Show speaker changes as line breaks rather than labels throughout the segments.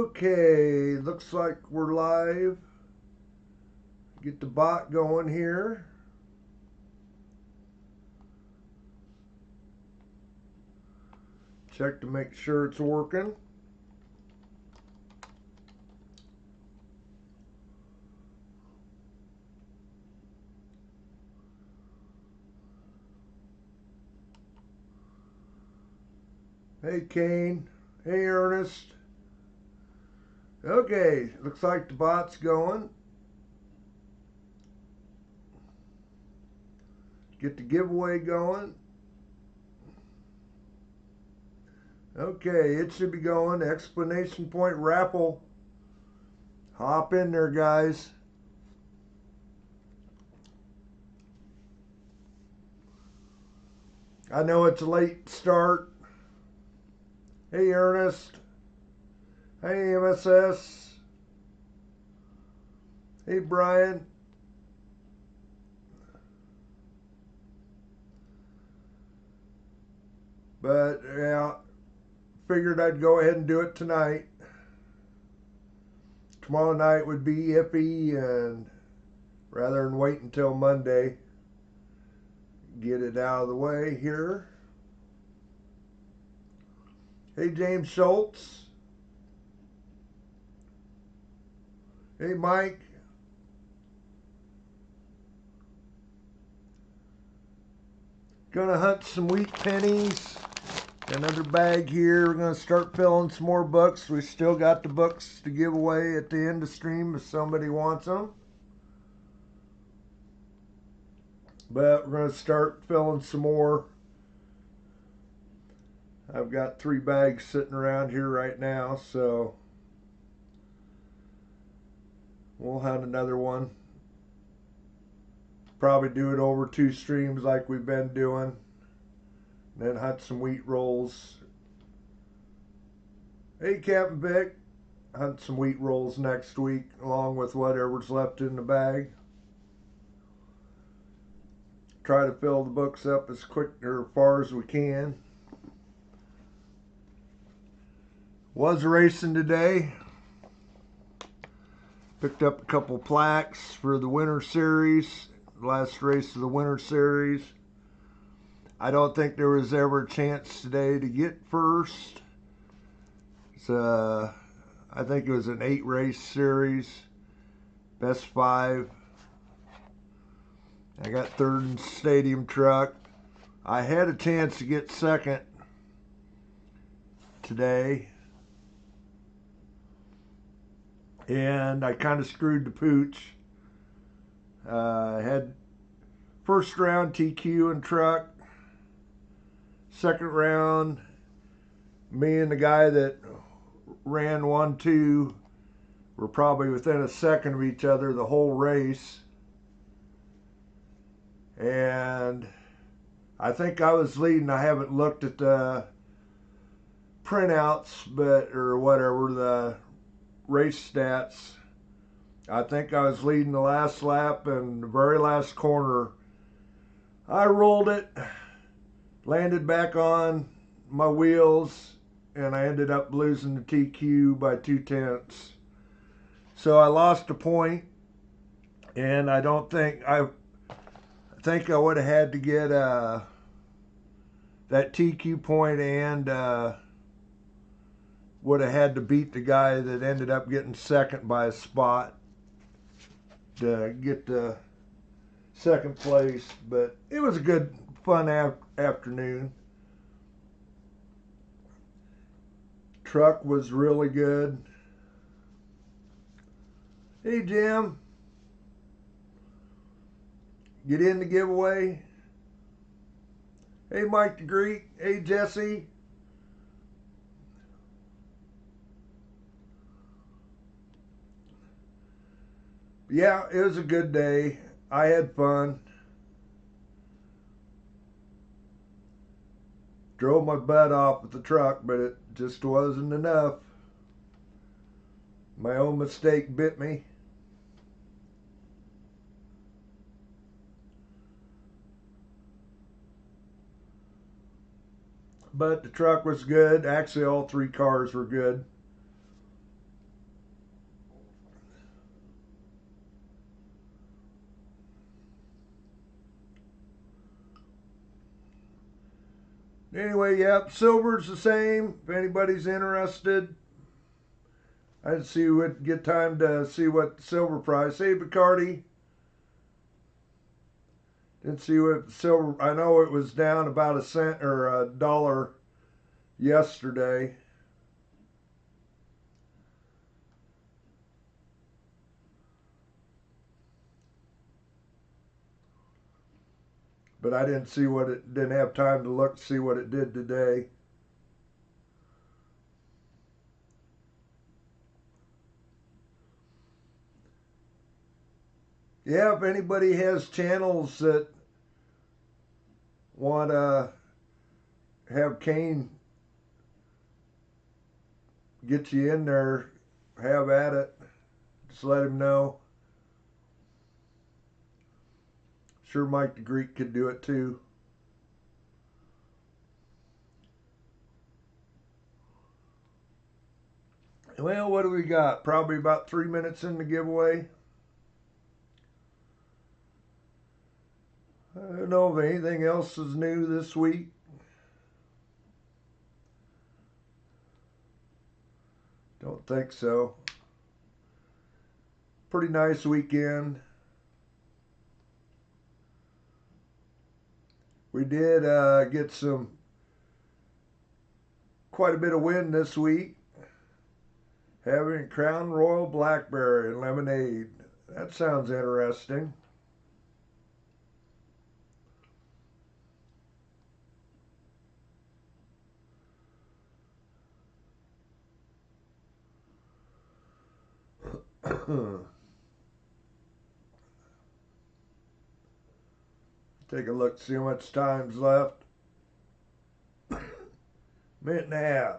Okay, looks like we're live. Get the bot going here. Check to make sure it's working. Hey Kane. Hey Ernest. Okay, looks like the bot's going. Get the giveaway going. Okay, it should be going. Explanation point raffle. Hop in there, guys. I know it's a late start. Hey Ernest. Hey MSS. Hey Brian. But yeah, figured I'd go ahead and do it tonight. Tomorrow night would be iffy, and rather than wait until Monday, get it out of the way here. Hey James Schultz. Hey Mike. Gonna hunt some wheat pennies. Another bag here. We're gonna start filling some more books. We still got the books to give away at the end of the stream if somebody wants them. But we're gonna start filling some more. I've got 3 bags sitting around here right now, so we'll hunt another one. Probably do it over 2 streams like we've been doing. Then hunt some wheat rolls. Hey Captain Vic. Hunt some wheat rolls next week along with whatever's left in the bag. Try to fill the books up as quick or far as we can. Was racing today. Picked up a couple plaques for the winter series. Last race of the winter series. I don't think there was ever a chance today to get first. I think it was an 8-race series. Best 5. I got 3rd in stadium truck. I had a chance to get 2nd today. And I kind of screwed the pooch. I had 1st round TQ and truck. 2nd round, me and the guy that ran 1-2 were probably within a second of each other the whole race. And I think I was leading. I haven't looked at the printouts, or whatever, the race stats. I think I was leading the last lap, and the very last corner, I rolled it, landed back on my wheels, and I ended up losing the TQ by 2/10. So I lost a point, and I think I would have had to get that TQ point, and would have had to beat the guy that ended up getting 2nd by a spot to get the 2nd place. But it was a good, fun afternoon. Truck was really good. Hey Jim. Get in the giveaway. Hey Mike the Greek. Hey Jesse. Yeah, it was a good day. I had fun. Drove my butt off with the truck, but it just wasn't enough. My own mistake bit me. But the truck was good. Actually, all 3 cars were good. Anyway, yep, silver's the same. If anybody's interested, I didn't see what get time to see what silver price. Hey, Bacardi. Didn't see what silver. I know it was down about a cent or a dollar yesterday. But I didn't see what it. Didn't have time to look to see what it did today. Yeah, if anybody has channels that want to have Kane get you in there, have at it. Just let him know. Sure, Mike the Greek could do it too. Well, what do we got? Probably about 3 minutes in the giveaway. I don't know if anything else is new this week. Don't think so. Pretty nice weekend. We did get quite a bit of wind this week. Having Crown Royal Blackberry and lemonade. That sounds interesting. Take a look, see how much time's left. Minute and a half.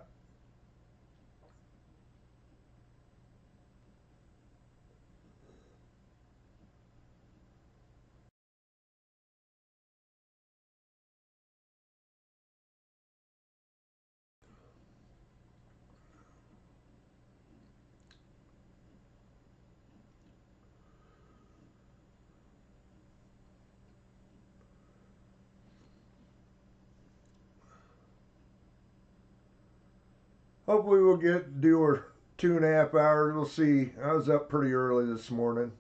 Hopefully we'll do our 2.5 hours. We'll see. I was up pretty early this morning.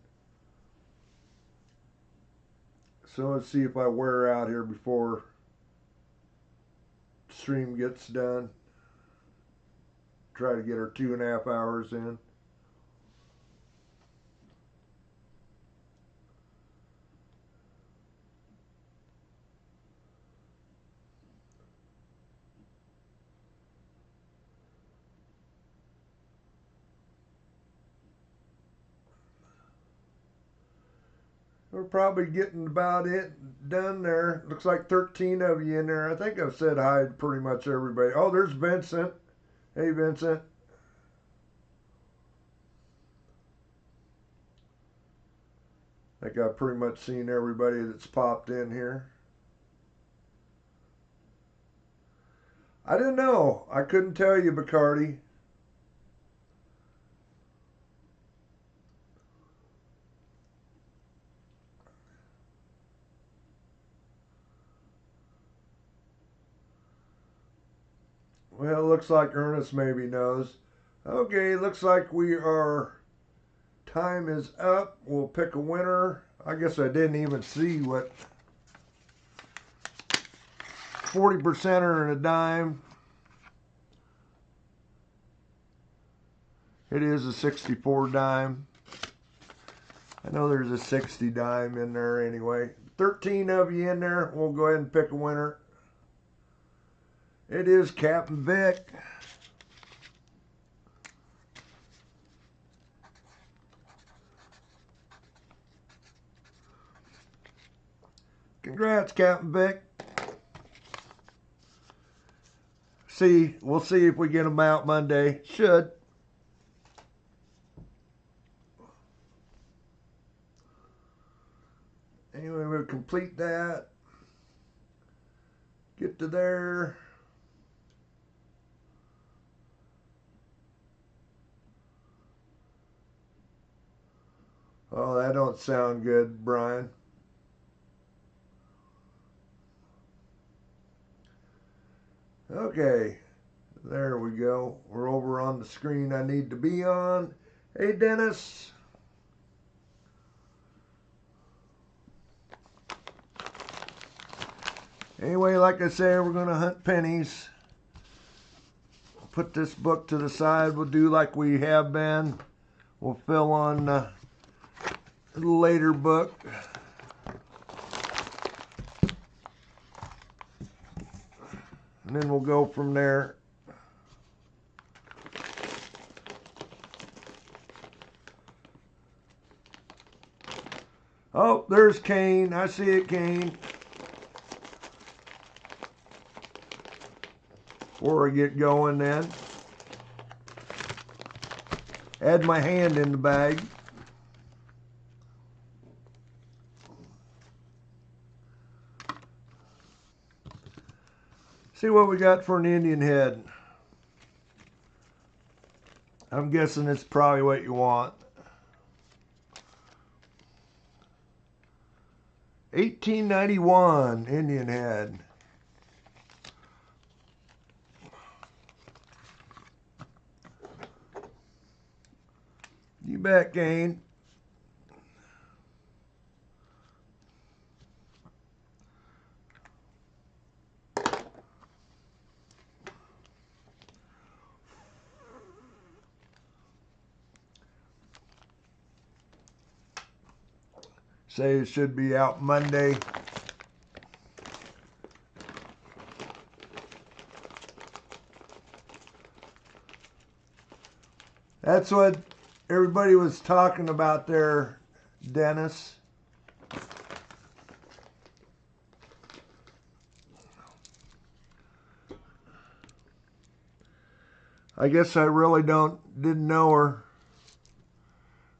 So let's see if I wear out here before the stream gets done. Try to get our 2.5 hours in. We're probably getting about it done there. Looks like 13 of you in there. I think I've said hi to pretty much everybody. Oh, there's Vincent. Hey, Vincent. I think I've pretty much seen everybody that's popped in here. I didn't know. I couldn't tell you, Bacardi. Well, it looks like Ernest maybe knows. Okay, looks like time is up. We'll pick a winner. I guess I didn't even see what 40%er and a dime. It is a 64 dime. I know there's a 60 dime in there anyway. 13 of you in there. We'll go ahead and pick a winner. It is Captain Vic. Congrats, Captain Vic. We'll see if we get them out Monday. Should. Anyway, we'll complete that. Get to there. Oh, that don't sound good, Brian. Okay, there we go. We're over on the screen I need to be on. Hey, Dennis. Anyway, like I say, we're going to hunt pennies. Put this book to the side. We'll do like we have been. We'll fill on a later book. And then we'll go from there. Oh, there's Kane. I see it, Kane. Before I get going then, add my hand in the bag. See what we got for an Indian head. I'm guessing it's probably what you want. 1891 Indian head. You bet, Kane. Say it should be out Monday. That's what everybody was talking about there, Dennis. I guess I really didn't know her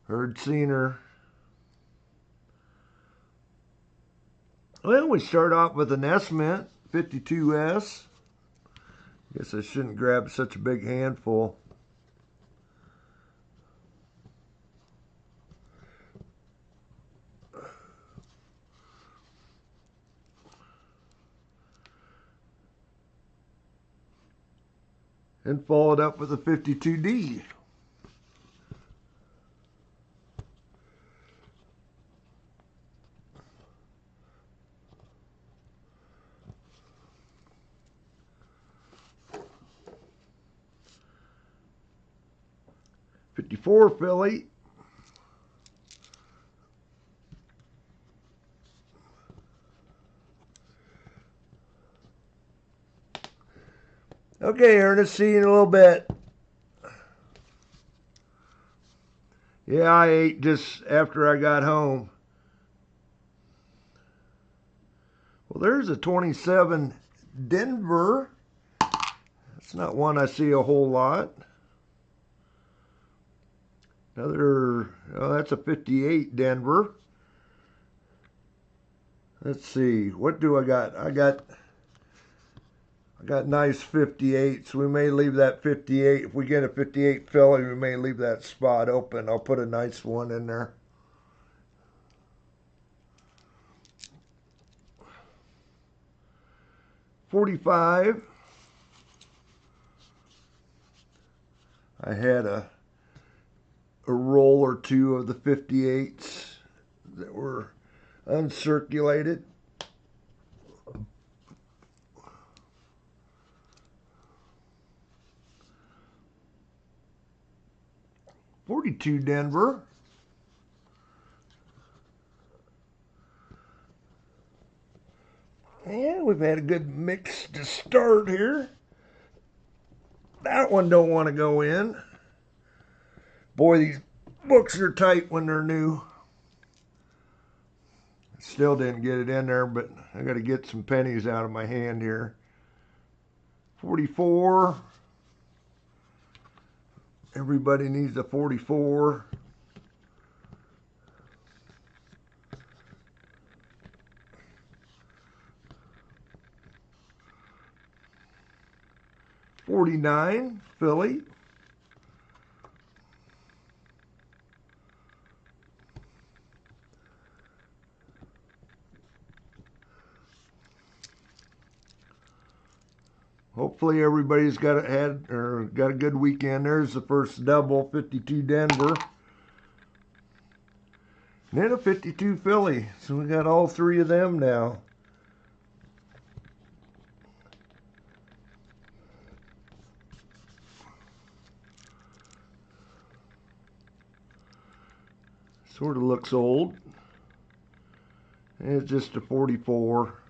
or had seen her. Well, we start off with an S mint, 52S. Guess I shouldn't grab such a big handful. And followed up with a 52D. '54 Philly. Okay, Ernest, see you in a little bit. Yeah, I ate just after I got home. Well, there's a 27 Denver. That's not one I see a whole lot. Another, oh, that's a 58 Denver. Let's see, what do I got? I got nice 58s. We may leave that 58. If we get a 58 Philly, we may leave that spot open. I'll put a nice one in there. .45. I had a roll or two of the 58s that were uncirculated. .42 Denver. And we've had a good mix to start here. That one don't want to go in. Boy, these books are tight when they're new. Still didn't get it in there, but I got to get some pennies out of my hand here. 44. Everybody needs a 44. .49 Philly. Hopefully everybody's got a good weekend. There's the first double, 52 Denver. And then a 52 Philly. So we got all three of them now. Sort of looks old. It's just a 44.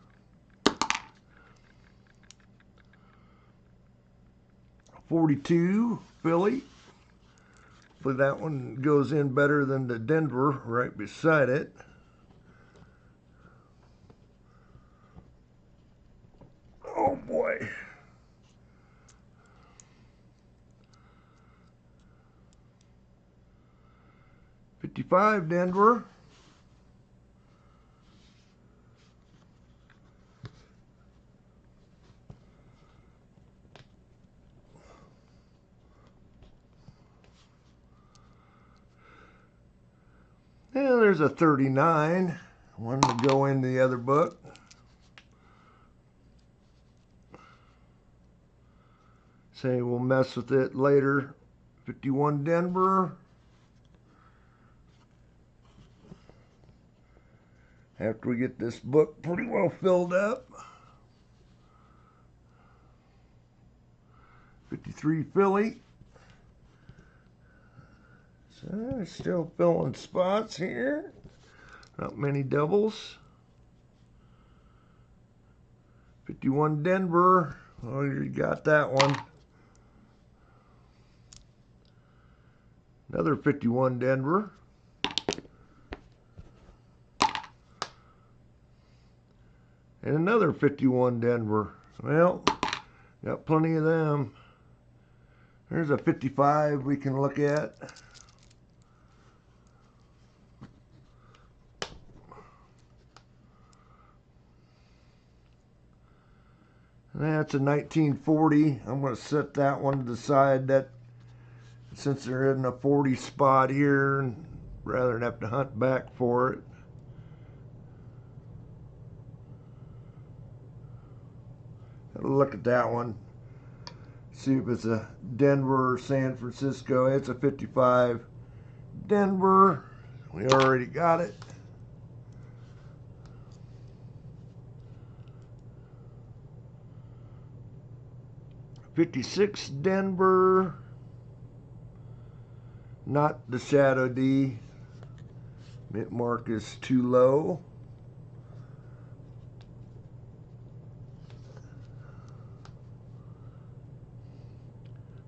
42 Philly. Hopefully that one goes in better than the Denver right beside it. Oh boy. $55 Denver. And there's a 39. One to go in the other book. Say we'll mess with it later. 51 Denver. After we get this book pretty well filled up. 53 Philly. So still filling spots here. Not many doubles. 51 Denver. Oh, you got that one. Another 51 Denver. And another 51 Denver. Well, got plenty of them. There's a 55 we can look at. That's a 1940. I'm going to set that one to the side. That since there isn't a 40 spot here, rather than have to hunt back for it. Have a look at that one. See if it's a Denver or San Francisco. It's a 55 Denver. We already got it. '56 Denver. Not the Shadow D. Mint mark is too low.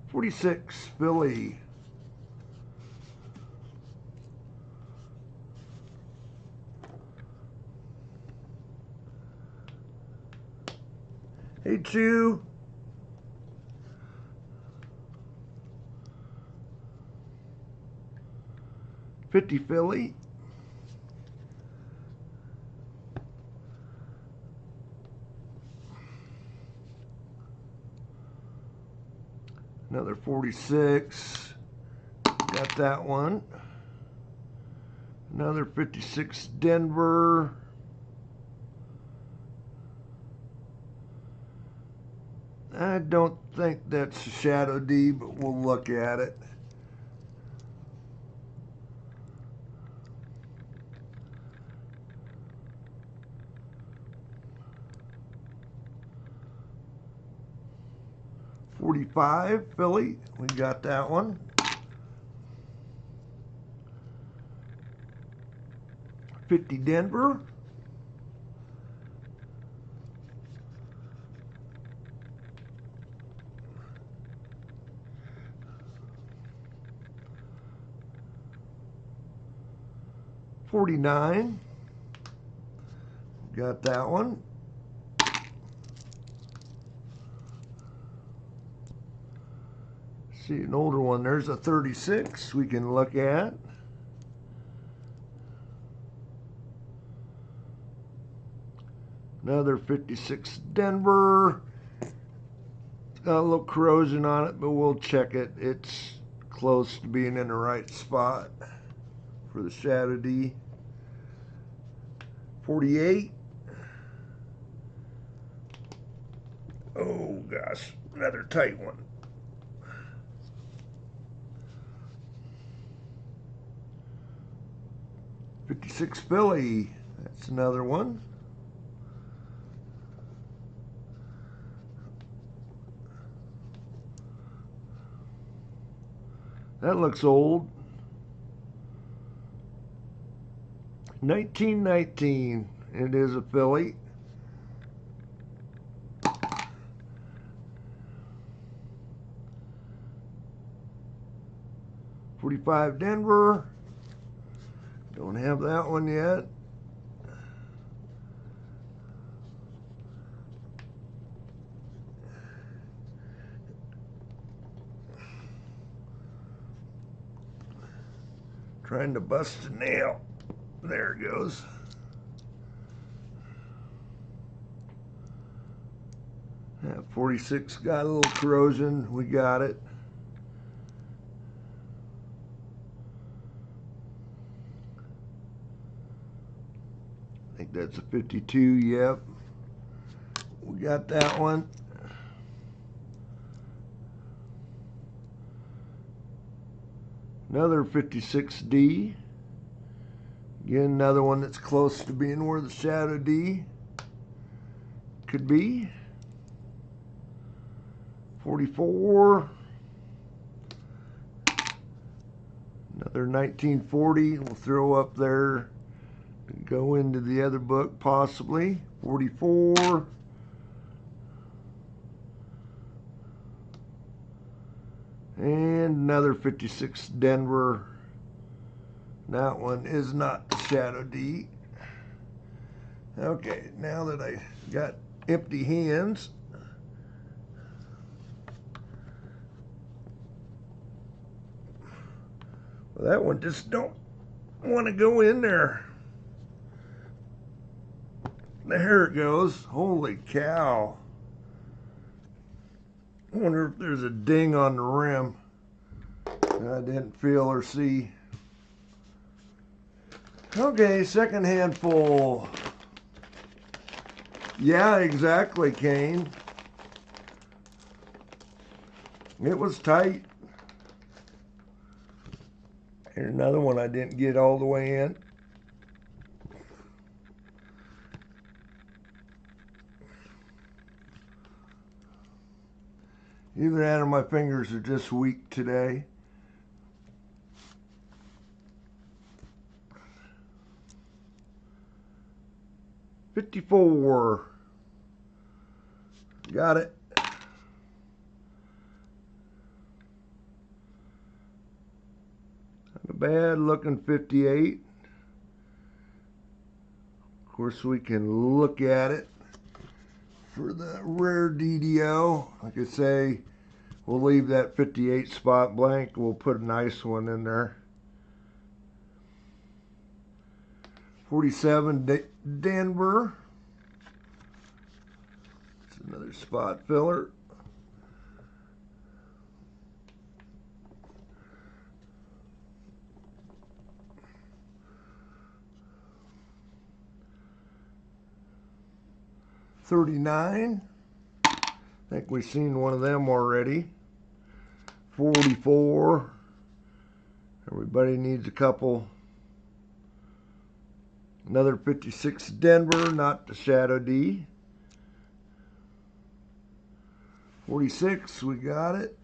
'46 Philly. Hey, Chew. '50 Philly. Another 46. Got that one. Another 56 Denver. I don't think that's a Shadow D, but we'll look at it. '45 Philly. We got that one. '50 Denver. '49. Got that one. See an older one. There's a 36 we can look at. Another 56 Denver. It's got a little corrosion on it, but we'll check it. It's close to being in the right spot for the Shadow D. 48. Oh gosh, another tight one. '56 Philly, that's another one. That looks old. 1919, it is a Philly. '45 Denver, don't have that one yet. Trying to bust a nail. There it goes. That 46 got a little corrosion. We got it. I think that's a 52. Yep. We got that one. Another 56D. Again, another one that's close to being where the shadow D could be. 44. Another 1940. We'll throw up there and go into the other book possibly. 44. And another 56 Denver. That one is not the shadow D. Okay, now that I got empty hands, well, that one just don't want to go in there. There it goes. Holy cow. I wonder if there's a ding on the rim that I didn't feel or see. Okay, second handful. Yeah, exactly, Kane. It was tight. Here's another one I didn't get all the way in. Either out of my fingers are just weak today. '54. Got it. Not a bad looking 58. Of course, we can look at it for the rare DDO. Like I say, we'll leave that 58 spot blank. We'll put a nice one in there. 47 Denver. It's another spot filler. '39. I think we've seen one of them already. 44. Everybody needs a couple. Another 56 Denver, not the shadow D. 46, we got it.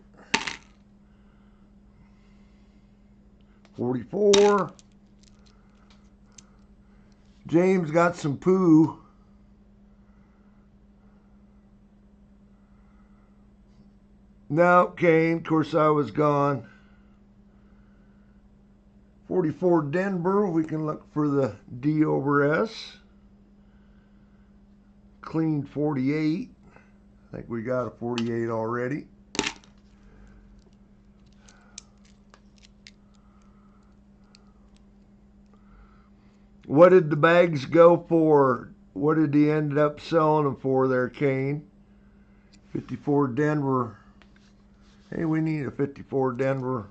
44. James got some poo. No, Kane, of course I was gone. 44 Denver, we can look for the D over S. Clean 48. I think we got a 48 already. What did the bags go for? What did he end up selling them for there, Kane? 54 Denver. Hey, we need a 54 Denver.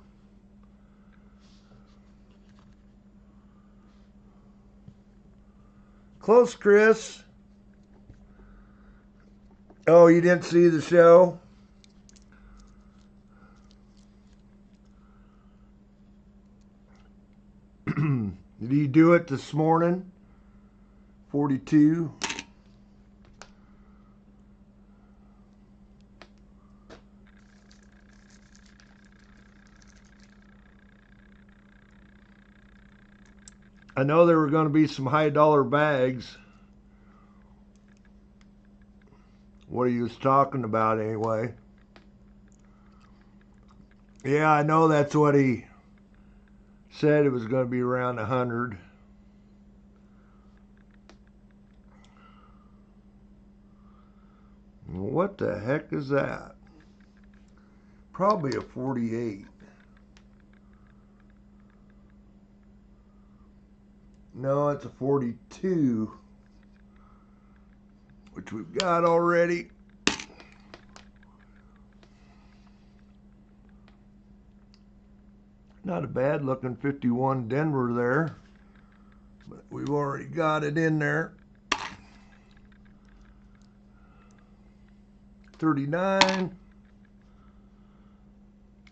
Close, Chris. Oh, you didn't see the show? Did he do it this morning? 42. I know there were going to be some high dollar bags. What he was talking about anyway. Yeah, I know that's what he said. It was going to be around 100. What the heck is that? Probably a 48. No, it's a 42, which we've got already. Not a bad looking 51 Denver there, but we've already got it in there. 39.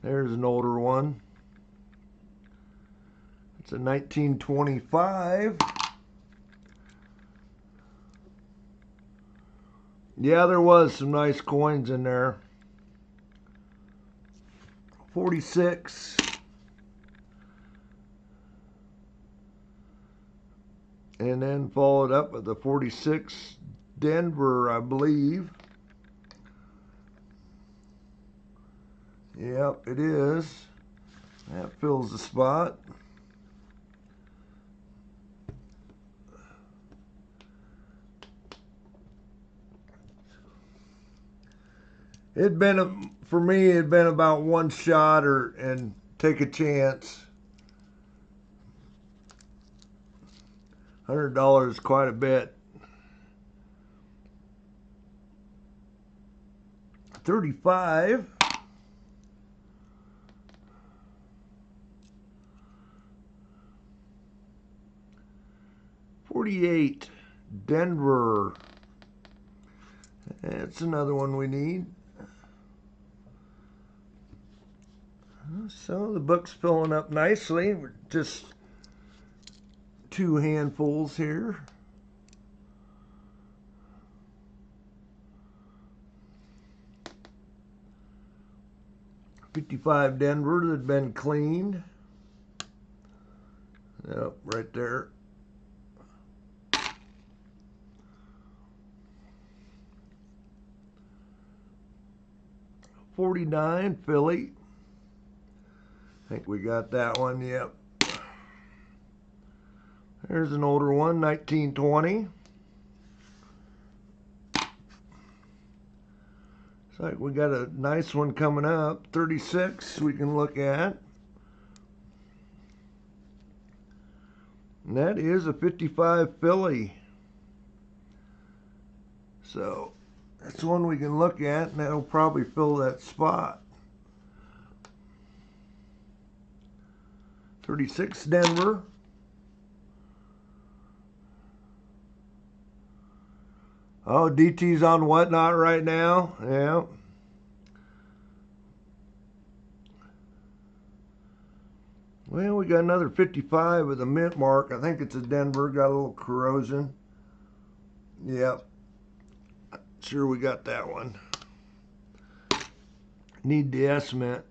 There's an older one. It's a 1925. Yeah, there was some nice coins in there. 46. And then followed up with the 46 Denver, I believe. Yep, it is. That fills the spot. For me, it'd been about one shot and take a chance. $100 is quite a bit. 35. 48 Denver. That's another one we need. So the book's filling up nicely. We're just 2 handfuls here. $55 Denver that had been cleaned. Yep, right there. $49 Philly. I think we got that one, yep. There's an older one, 1920. Looks like we got a nice one coming up, 36 we can look at. And that is a 55 Philly. So that's one we can look at, and that'll probably fill that spot. 36 Denver. Oh, DT's on Whatnot right now. Yeah. Well, we got another 55 with a mint mark. I think it's a Denver. Got a little corrosion. Yep. Sure we got that one. Need the estimate.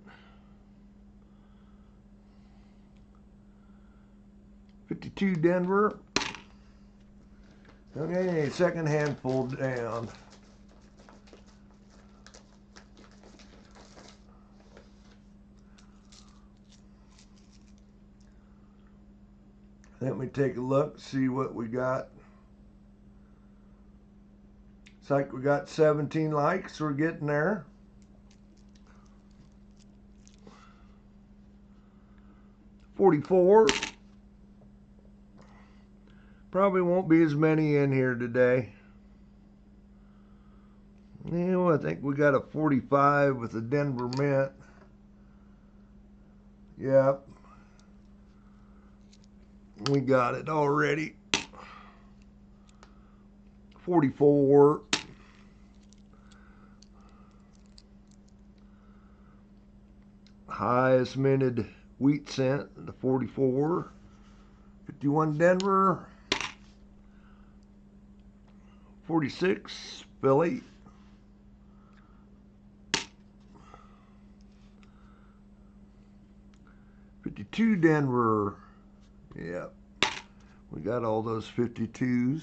52 Denver. Okay, second handful down. Let me take a look, see what we got. It's like we got 17 likes. We're getting there. $44. Probably won't be as many in here today. You know, I think we got a 45 with a Denver mint. Yep. We got it already. 44. highest minted wheat cent, the 44. 51 Denver. 46 Philly. 52 Denver. Yep. We got all those 52s.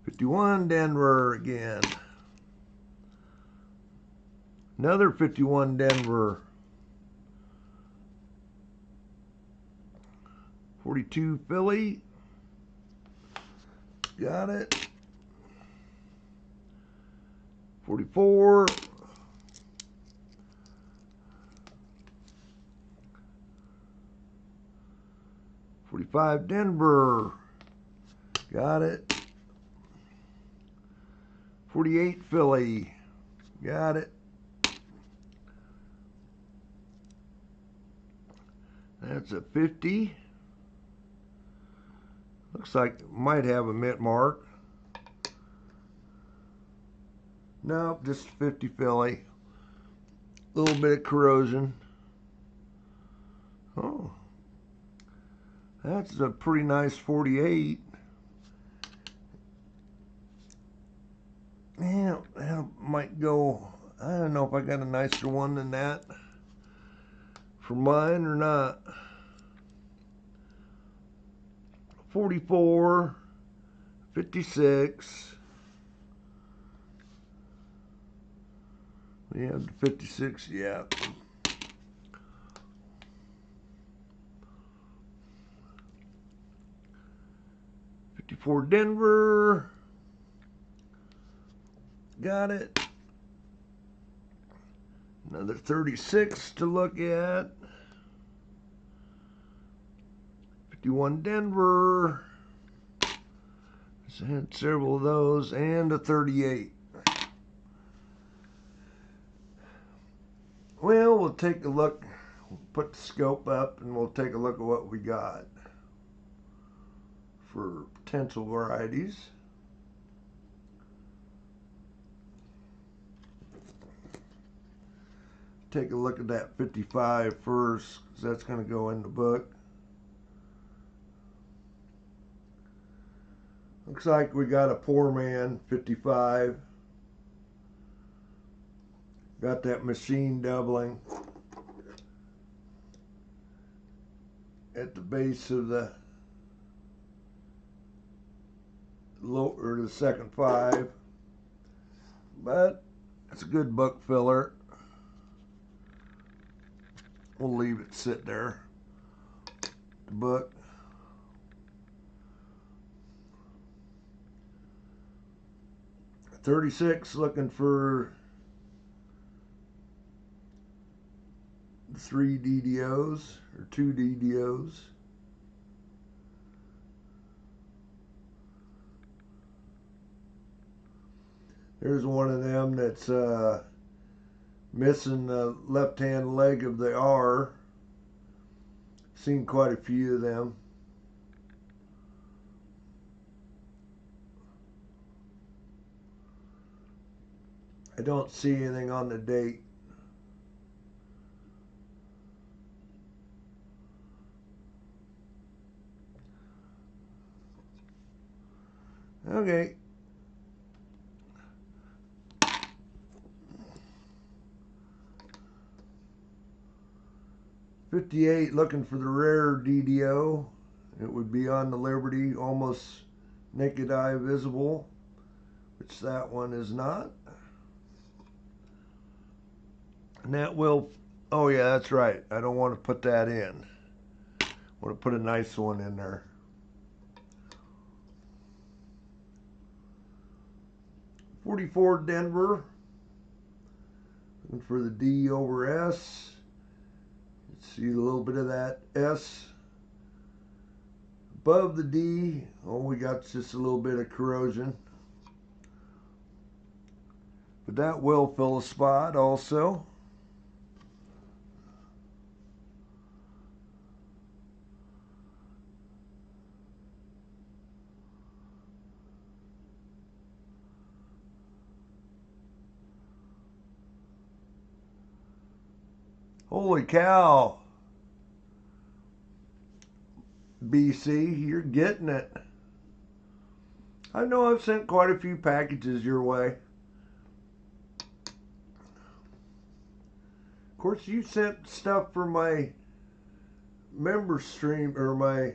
51 Denver again. Another 51 Denver. 42 Philly. Got it. 44. 45 Denver. Got it. 48 Philly. Got it. That's a 50. Looks like it might have a mint mark. Nope, just 50 Philly. A little bit of corrosion. Oh, that's a pretty nice 48. Yeah, that might go. I don't know if I got a nicer one than that for mine or not. 44, 56. We have the 56, yeah. 54 Denver. Got it. Another 36 to look at. 51 Denver. So I had several of those, and a 38. Well, we'll take a look. We'll put the scope up and we'll take a look at what we got for potential varieties. Take a look at that 55 first, because that's going to go in the book. Looks like we got a poor man 55. Got that machine doubling at the base of the low or the second 5, but it's a good book filler. We'll leave it sit there. The book. .36 looking for 3 DDOs or 2 DDOs. There's one of them that's missing the left-hand leg of the R. Seen quite a few of them. I don't see anything on the date. Okay. .58 looking for the rare DDO. It would be on the Liberty, almost naked eye visible, which that one is not. And that will, oh yeah, that's right. I don't want to put that in. I want to put a nice one in there. .44 Denver. Looking for the D over S. See a little bit of that S above the D. Oh, we got just a little bit of corrosion, but that will fill a spot also. Holy cow. BC, you're getting it. I know I've sent quite a few packages your way. Of course, you sent stuff for my member stream or my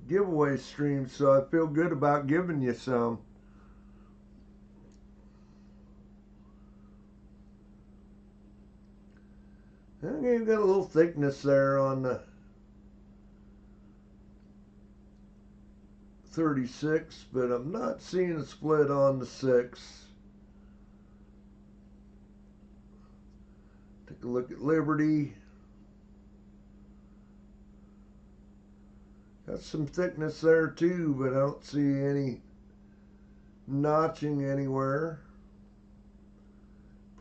giveaway stream, so I feel good about giving you some. Okay, you've got a little thickness there on the 36, but I'm not seeing a split on the 6. Take a look at Liberty. Got some thickness there too, but I don't see any notching anywhere.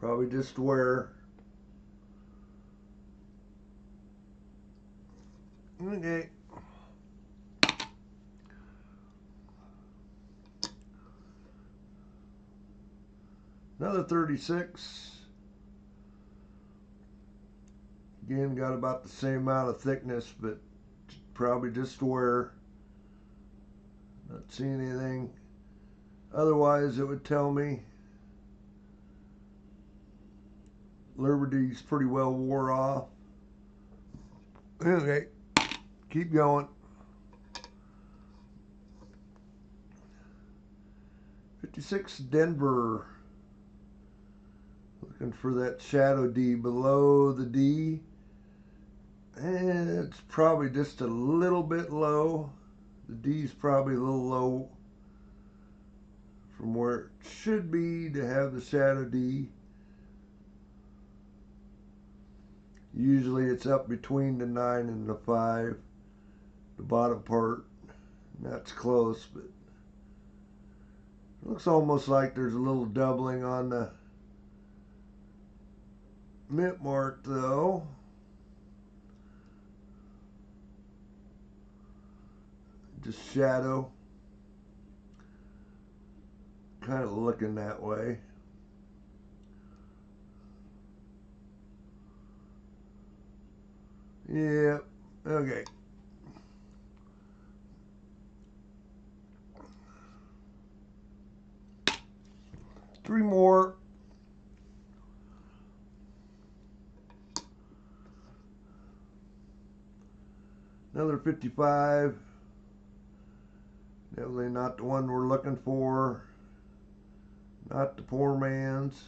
Probably just wear. Okay. Another 36. Again, got about the same amount of thickness, but probably just wear. Not seeing anything. Otherwise, it would tell me Liberty's pretty well wore off. Okay, keep going. 56 Denver. Looking for that shadow D below the D. And it's probably just a little bit low. The D's probably a little low from where it should be to have the shadow D. Usually it's up between the 9 and the 5, the bottom part. And that's close, but it looks almost like there's a little doubling on the mint mark though. Just shadow. Kind of looking that way. Yeah, okay. Three more. Another 55. Definitely not the one we're looking for. Not the poor man's.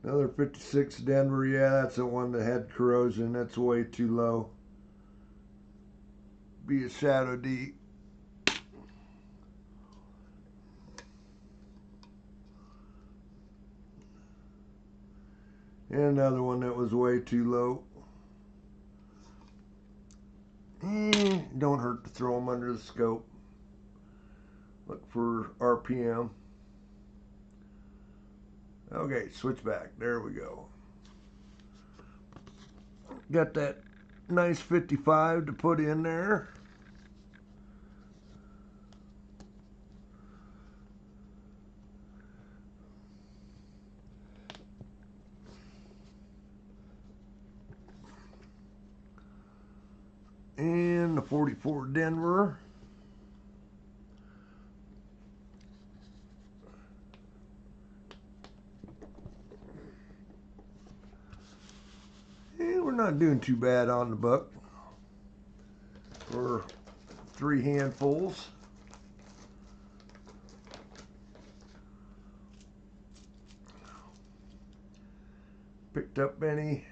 Another 56 Denver. Yeah, that's the one that had corrosion. That's way too low. Be a shadow D. And another one that was way too low. Don't hurt to throw them under the scope. Look for RPM. Okay, switch back. There we go. Got that nice 55 to put in there. And the 44 Denver. And we're not doing too bad on the buck for 3 handfuls. Picked up any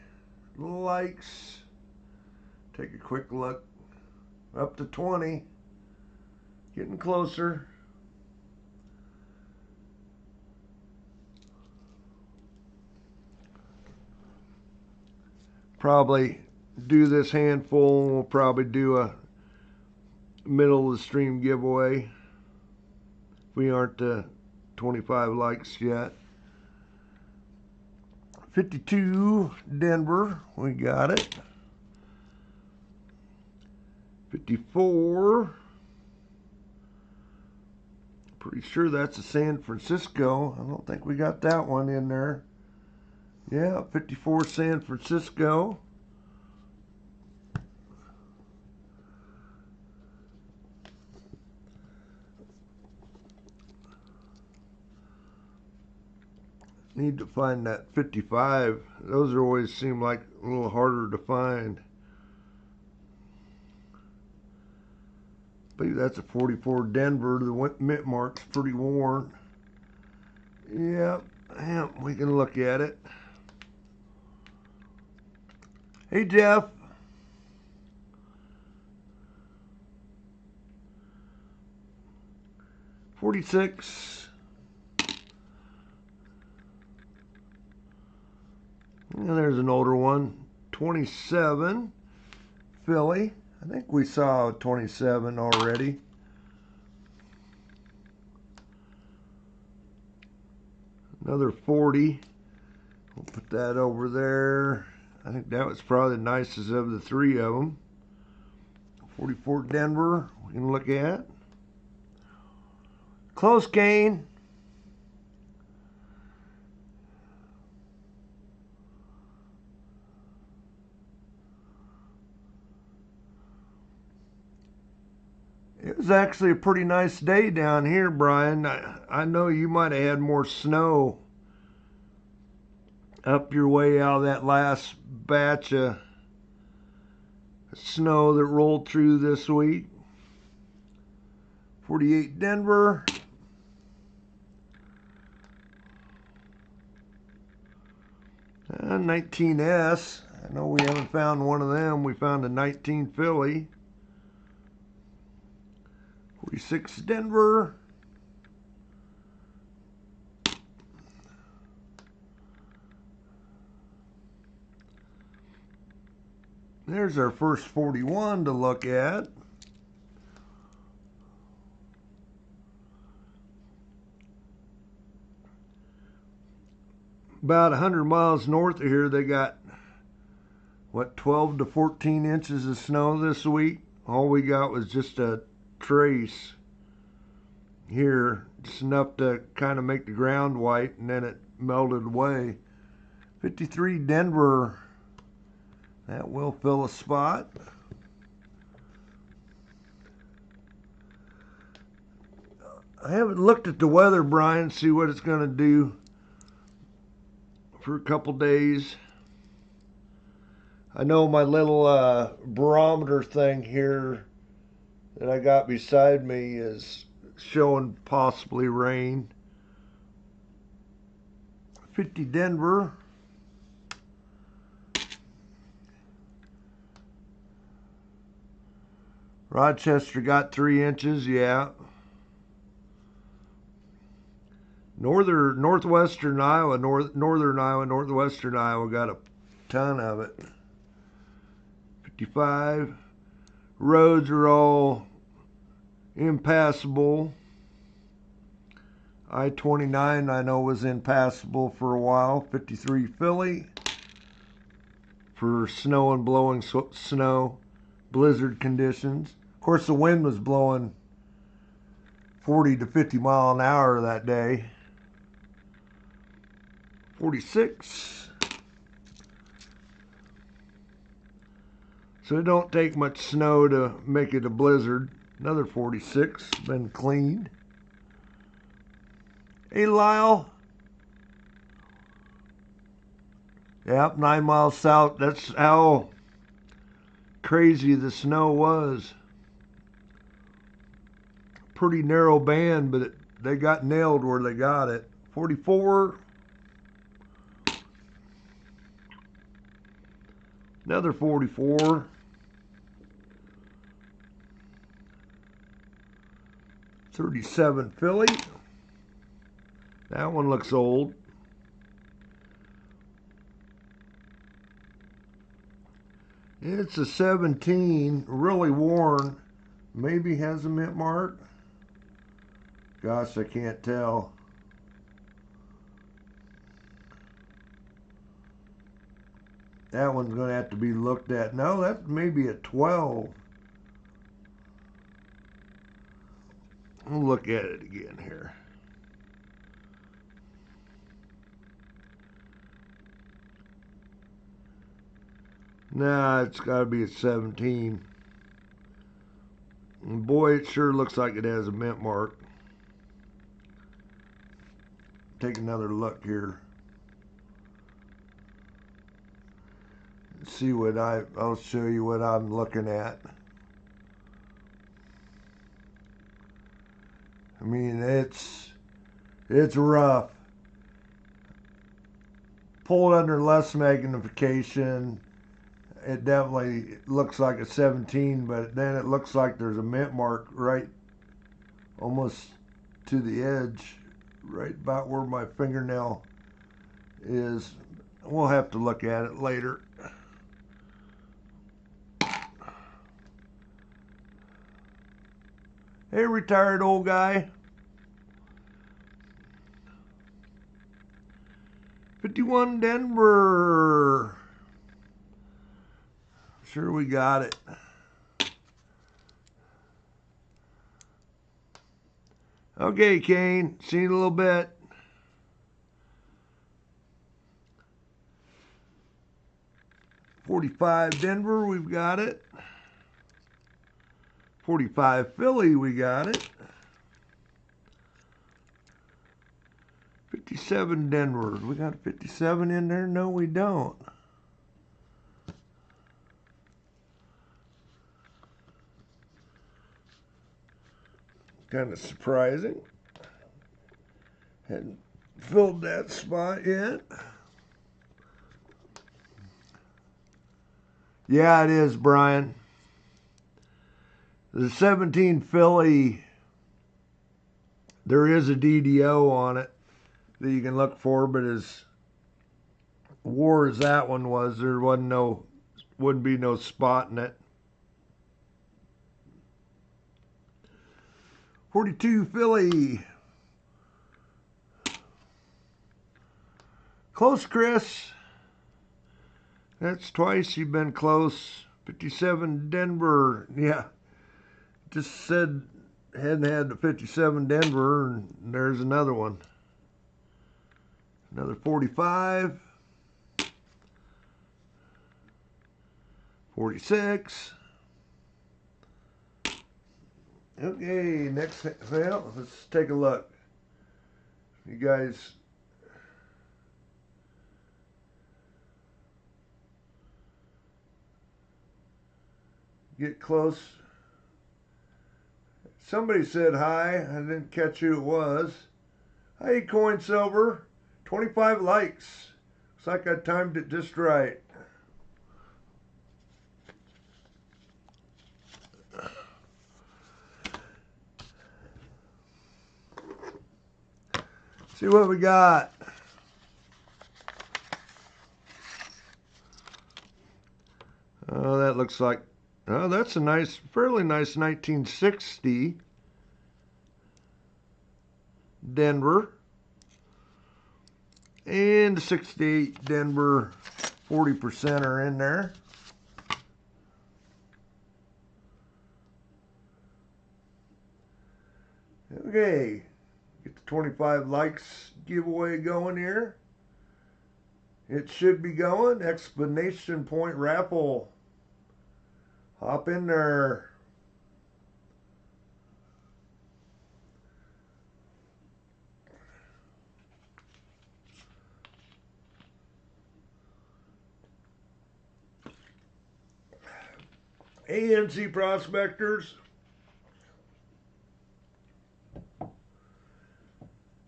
likes. Take a quick look. Up to 20. Getting closer. Probably do this handful and we'll probably do a middle of the stream giveaway. We aren't to 25 likes yet. 52 Denver. We got it. 54. Pretty sure that's a San Francisco. I don't think we got that one in there. Yeah, 54 San Francisco. Need to find that 55. Those always seem like a little harder to find. I believe that's a 44 Denver. The mint mark's pretty worn. Yeah, we can look at it. Hey, Jeff. $46. And there's an older one. 27 Philly. I think we saw 27 already. Another 40. We'll put that over there. I think that was probably the nicest of the three of them. 44 Denver, we can look at. Close gain. It was actually a pretty nice day down here, Brian. I know you might have had more snow up your way out of that last batch of snow that rolled through this week. 48 Denver. Uh, 19S. I know we haven't found one of them. We found a 19 Philly. 46 Denver. There's our first 41 to look at. About 100 miles north of here, they got, what, 12 to 14 inches of snow this week. All we got was just a trace here, just enough to kind of make the ground white, and then it melted away. 53 Denver. That will fill a spot. I haven't looked at the weather, Brian, see what it's going to do for a couple days. I know my little barometer thing here that I got beside me is showing possibly rain. 50 Denver. Rochester got 3 inches, yeah. Northwestern Iowa, northern Iowa, northwestern Iowa got a ton of it. 55. Roads are all impassable. I-29 I know was impassable for a while. 53 Philly for snow and blowing snow, blizzard conditions. Of course, the wind was blowing 40 to 50 mile an hour that day. 46. So it don't take much snow to make it a blizzard. Another 46, been cleaned. Hey, Lyle. Yep, 9 miles south. That's how crazy the snow was. Pretty narrow band, but they got nailed where they got it. 44. Another 44. 37 Philly. That one looks old. It's a 17, really worn. Maybe has a mint mark. Gosh, I can't tell. That one's going to have to be looked at. No, that's maybe a 12. We'll look at it again here. Nah, it's got to be a 17. And boy, it sure looks like it has a mint mark. Take another look here. See what I'll show you what I'm looking at. I mean, it's rough. Pull it under less magnification. It definitely looks like a 17, but then it looks like there's a mint mark right almost to the edge, right about where my fingernail is. We'll have to look at it later. Hey, retired old guy. 51 Denver. Sure we got it. Okay, Kane. See you in a little bit. .45 Denver, we've got it. .45 Philly, we got it. 57 Denver. We got a 57 in there? No, we don't. Kind of surprising. Hadn't filled that spot yet. Yeah, it is, Brian. The 17 Philly, there is a DDO on it that you can look for, but as war as that one was, there wouldn't be no spot in it. 42 Philly. Close, Chris. That's twice you've been close. 57 Denver. Yeah. Just said hadn't had the 57 Denver, and there's another one. Another 45. 46. Okay, next, well, let's take a look. You guys get close. Somebody said hi. I didn't catch who it was. Hey, Coin Silver. 25 likes. Looks like I timed it just right. See what we got. Oh, that looks like, oh, that's a nice, fairly nice 1960 Denver. And the 68 Denver 40% are in there. Okay, get the 25 likes giveaway going here. It should be going. Explanation point raffle. Hop in there. ANC Prospectors.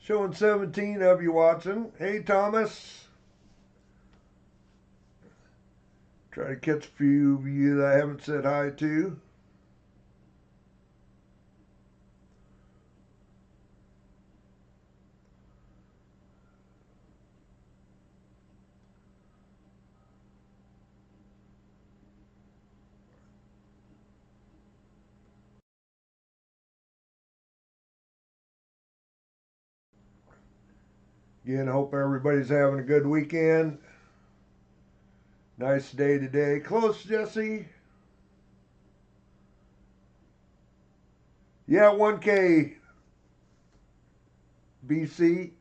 Showing 17 of you watching. Hey, Thomas. Try to catch a few of you that I haven't said hi to. Again, I hope everybody's having a good weekend. Nice day today. Close, Jesse. Yeah, 1K. BC.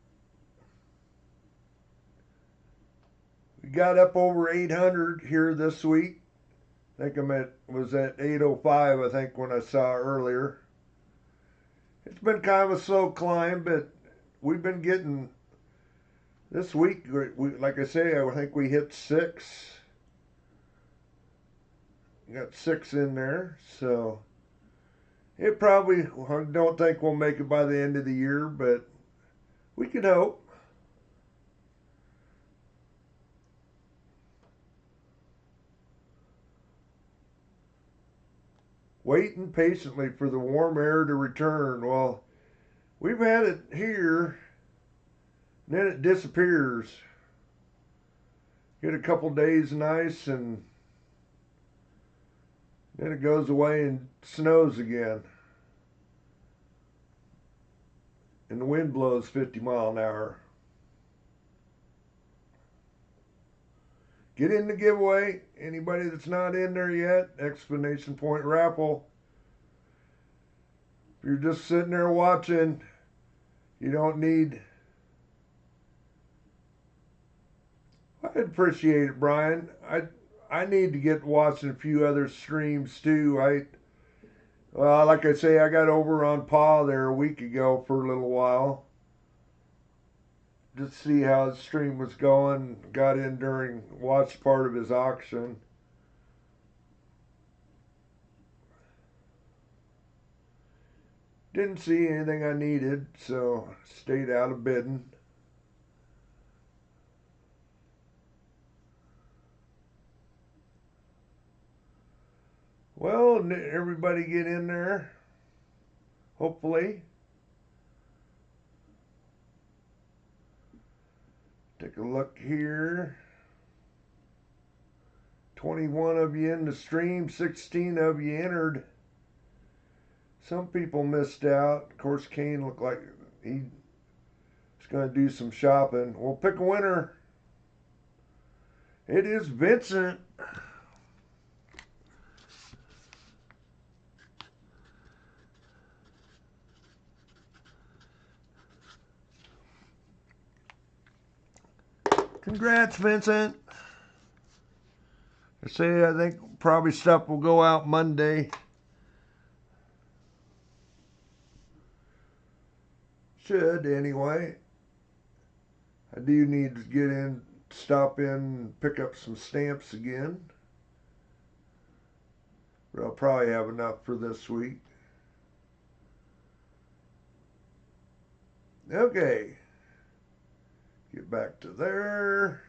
We got up over 800 here this week. I think was at 805, I think, when I saw earlier. It's been kind of a slow climb, but we've been getting, this week, like I say, I think we hit 6. We got 6 in there, so it probably, I don't think we'll make it by the end of the year, but we can hope. Waiting patiently for the warm air to return. Well, we've had it here, and then it disappears. Get a couple days nice, and then it goes away and snows again. And the wind blows 50 miles an hour. Get in the giveaway. Anybody that's not in there yet, exclamation point raffle. If you're just sitting there watching, you don't need. I'd appreciate it, Brian. I need to get watching a few other streams too. Well, like I say, I got over on Pa there a week ago for a little while. Just see how his stream was going. Got in during, watched part of his auction. Didn't see anything I needed, so stayed out of bidding. Well, everybody get in there, hopefully. Take a look here. 21 of you in the stream, 16 of you entered. Some people missed out. Of course, Kane looked like he's going to do some shopping. We'll pick a winner. It is Vincent. Congrats, Vincent. I think probably stuff will go out Monday. Should, anyway. I do need to get in, stop in, and pick up some stamps again. But I'll probably have enough for this week. Okay. Get back to there.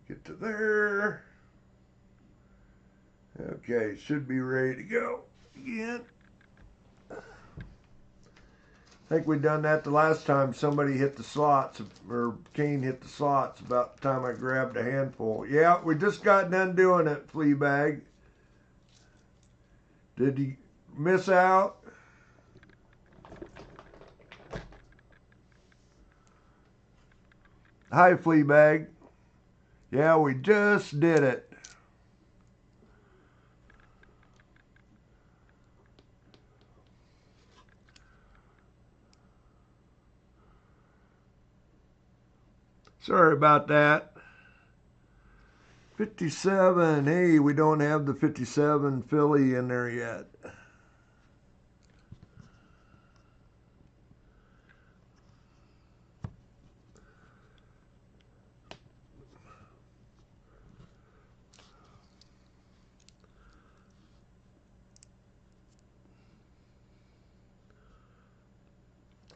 Get to there. Okay, should be ready to go again. I think we done that the last time somebody hit the slots, or Kane hit the slots about the time I grabbed a handful. Yeah, we just got done doing it, Fleabag. Did you miss out? Hi, Fleabag. Yeah, we just did it. Sorry about that. 57. Hey, we don't have the 57 Philly in there yet.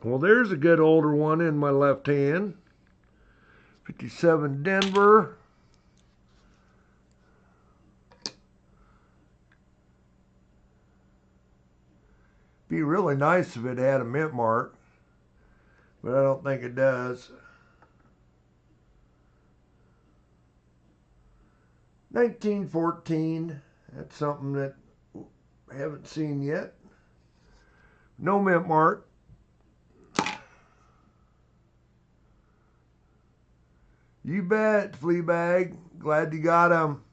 Well, there's a good older one in my left hand. 57 Denver. Be really nice if it had a mint mark, but I don't think it does. 1914. That's something that I haven't seen yet. No mint mark. You bet, Fleabag. Glad you got them.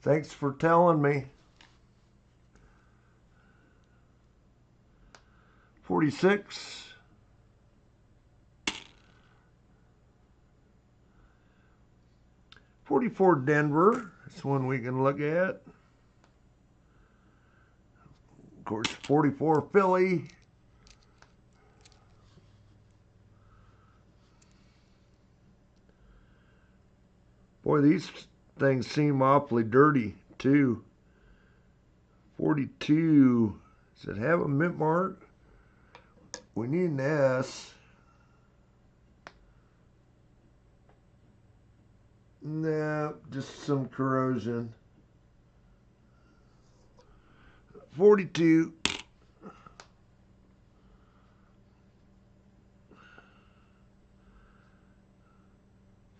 Thanks for telling me. 46. 44 Denver. That's one we can look at. Of course, 44 Philly. Boy, these things seem awfully dirty, too. 42. Does it have a mint mark? We need an S. Nah, just some corrosion. 42.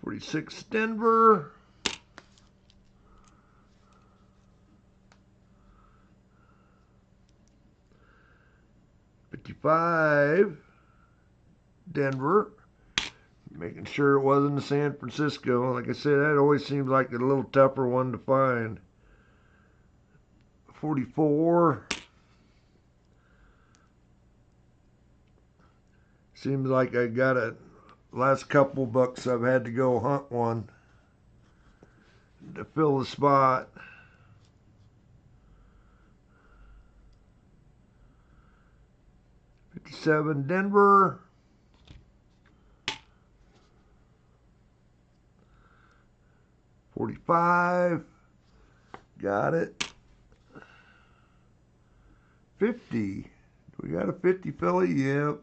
46 Denver. 55 Denver. Making sure it wasn't the San Francisco. Like I said, that always seems like a little tougher one to find. 44. Seems like I got a last couple bucks I've had to go hunt one to fill the spot. '57 Denver. 45. Got it. 50. We got a 50 Philly? Yep.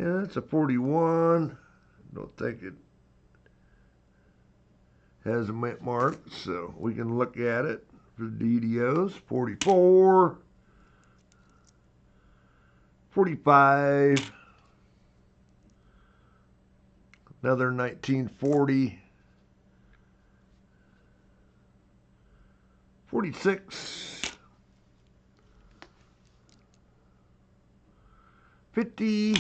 Yeah, that's a 41. Don't think it has a mint mark, so we can look at it for the DDOs. 44. 45. Another 1940. 46. 50.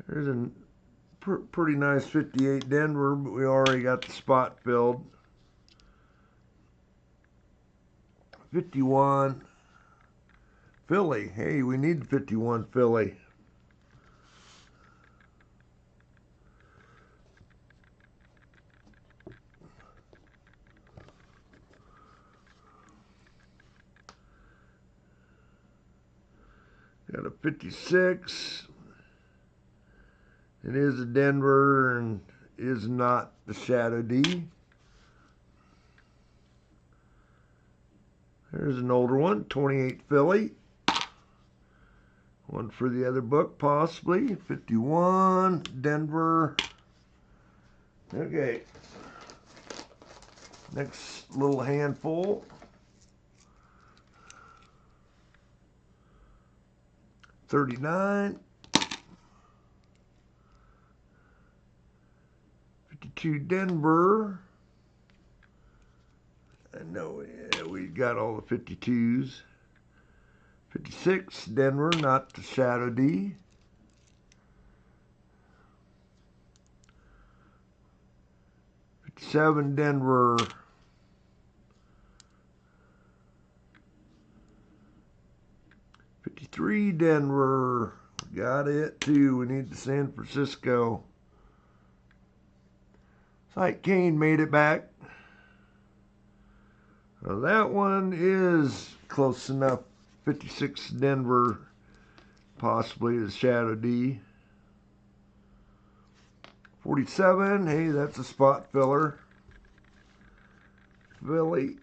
There's a pretty nice 58 Denver, but we already got the spot filled. 51 Philly. Hey, we need 51 Philly. Got a 56. It is a Denver and is not the Shadow D. There's an older one, 28 Philly. One for the other book, possibly. 51 Denver. Okay. Next little handful. 39. 52 Denver. I know, yeah, we got all the 52s. 56 Denver, not the Shadow D. 57 Denver. 53 Denver. Got it too. We need the San Francisco. Sight Kane made it back. Well, that one is close enough. 56 Denver, possibly the Shadow D. 47, hey, that's a spot filler. Philly.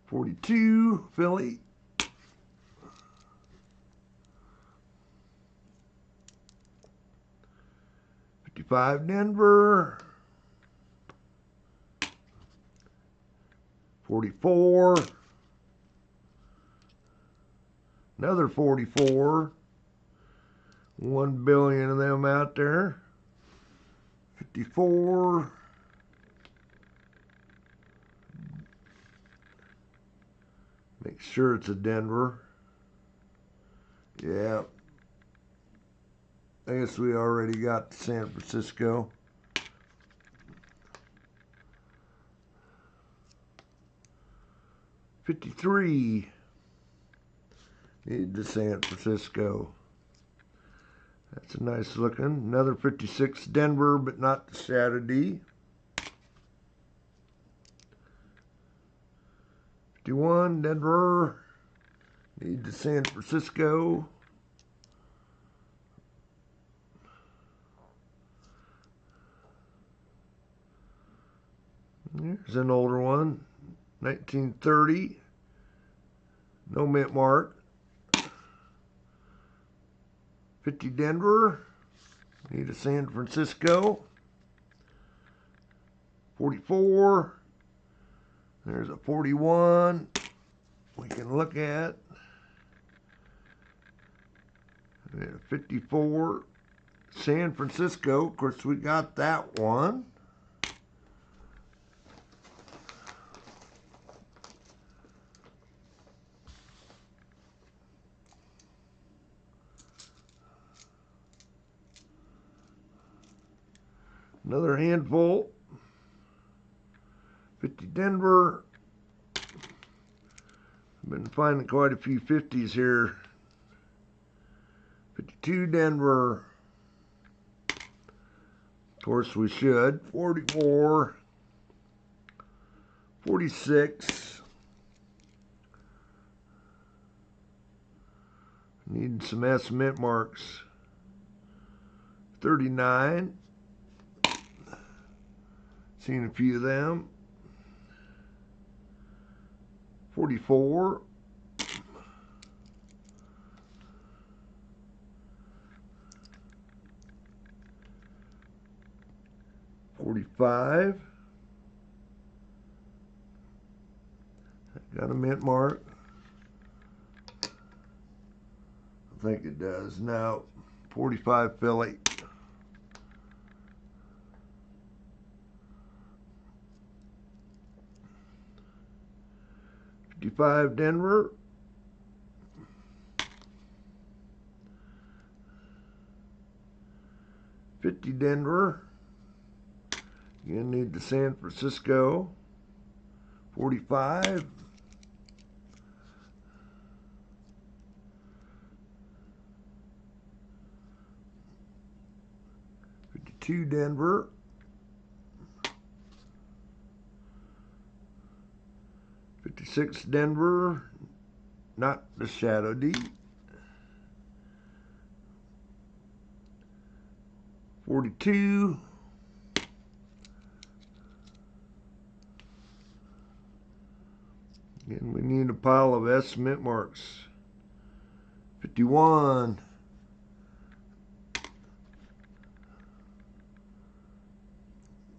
'42 Philly. 55 Denver. 44. Another 44. 1 billion of them out there. 54. Make sure it's a Denver. Yeah. I guess we already got San Francisco. $53. Need the San Francisco. That's a nice looking. Another 56 Denver, but not the Shadow D. 51 Denver. Need the San Francisco. Here's an older one. 1930. No mint mark. 50 Denver. Need a San Francisco. 44. There's a 41 we can look at. And a 54 San Francisco. Of course, we got that one. Another handful. 50 Denver. I've been finding quite a few 50s here. 52 Denver. Of course we should. 44. 46. Need some S mint marks. 39. Seen a few of them. 44. 45. Got a mint mark. I think it does. Now, 45 Philly. 55 Denver. 50 Denver. You need the San Francisco. 45. 52 Denver. 56 Denver. Not the Shadow D. 42. And we need a pile of S mint marks. 51.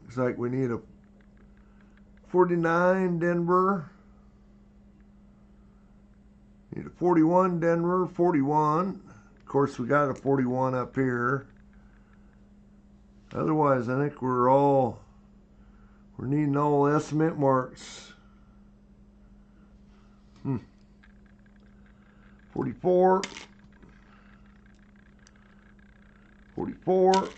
Looks like we need a 49 Denver. Need a 41 Denver, 41. Of course, we got a 41 up here. Otherwise, I think we're needing all S mint marks. 44. 44.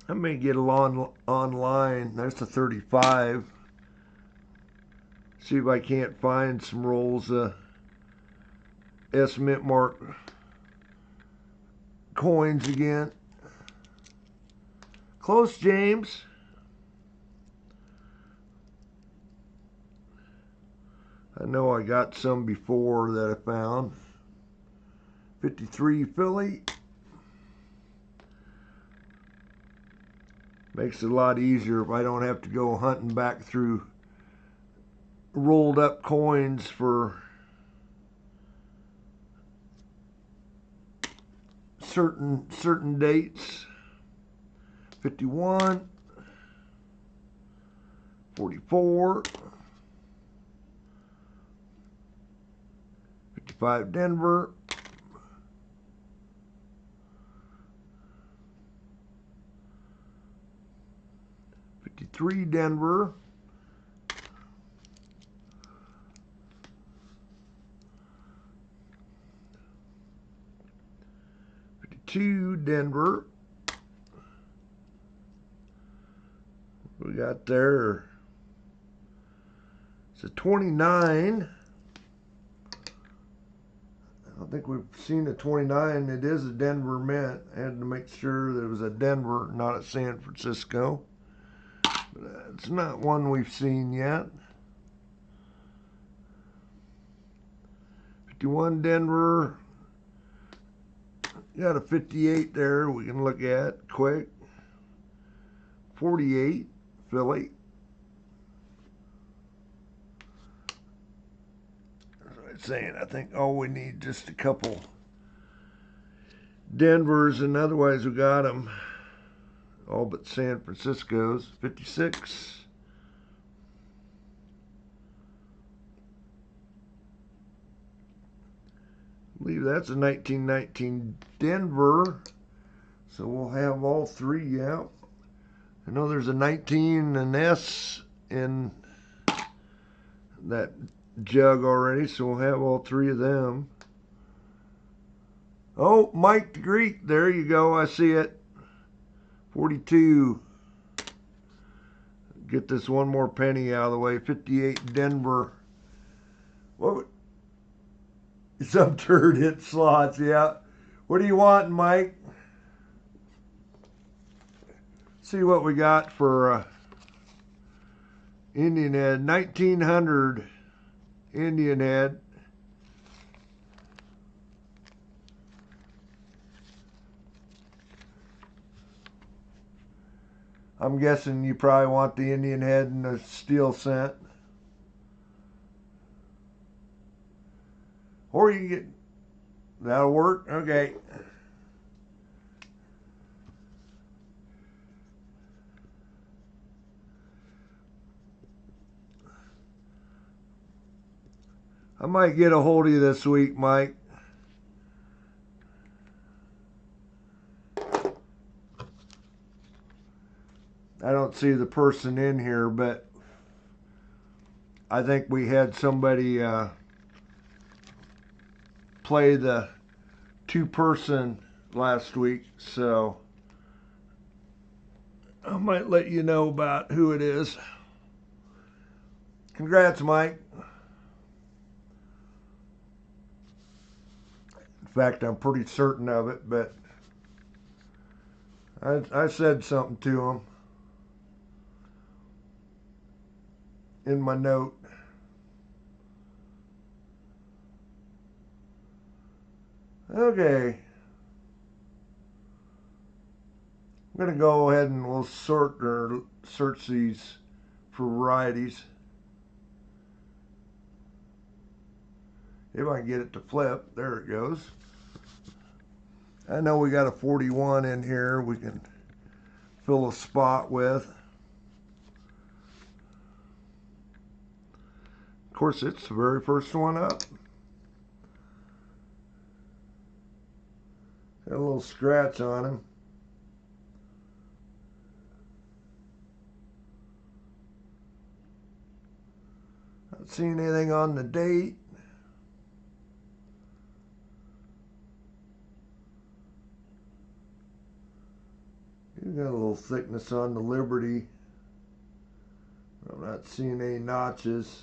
I may get along online. There's the 35. See if I can't find some rolls of S mint mark coins again. Close, James. I know I got some before that I found. 53 Philly. Makes it a lot easier if I don't have to go hunting back through rolled up coins for certain dates. 51. 44. 55 Denver. 53 Denver. 52 Denver. We got there. It's a 29. I don't think we've seen a 29. It is a Denver mint. I had to make sure that it was a Denver, not a San Francisco. But it's not one we've seen yet. 51 Denver. Got a 58 there we can look at quick. 48 Philly. That's what I'm saying. I think all we need just a couple Denvers, and otherwise we got them. All but San Francisco's. 56. I believe that's a 1919 Denver. So we'll have all three out. I know there's a 19 and S in that jug already, so we'll have all three of them. Oh, Mike the Greek, there you go, I see it. 42. Get this one more penny out of the way. 58 Denver. What? Some turd hit slots, yeah. What do you want, Mike? See what we got for Indian head. 1900 Indian head. I'm guessing you probably want the Indian head and the steel cent. Or you can get, that'll work? Okay. I might get a hold of you this week, Mike. I don't see the person in here, but I think we had somebody play the two-person last week, so I might let you know about who it is. Congrats, Mike. In fact, I'm pretty certain of it, but I said something to him in my note. Okay. I'm going to go ahead and we'll search these for varieties. If I can get it to flip, there it goes. I know we got a 41 in here we can fill a spot with. Of course, it's the very first one up. Got a little scratch on him. Not seeing anything on the date. You got a little thickness on the Liberty. I'm not seeing any notches.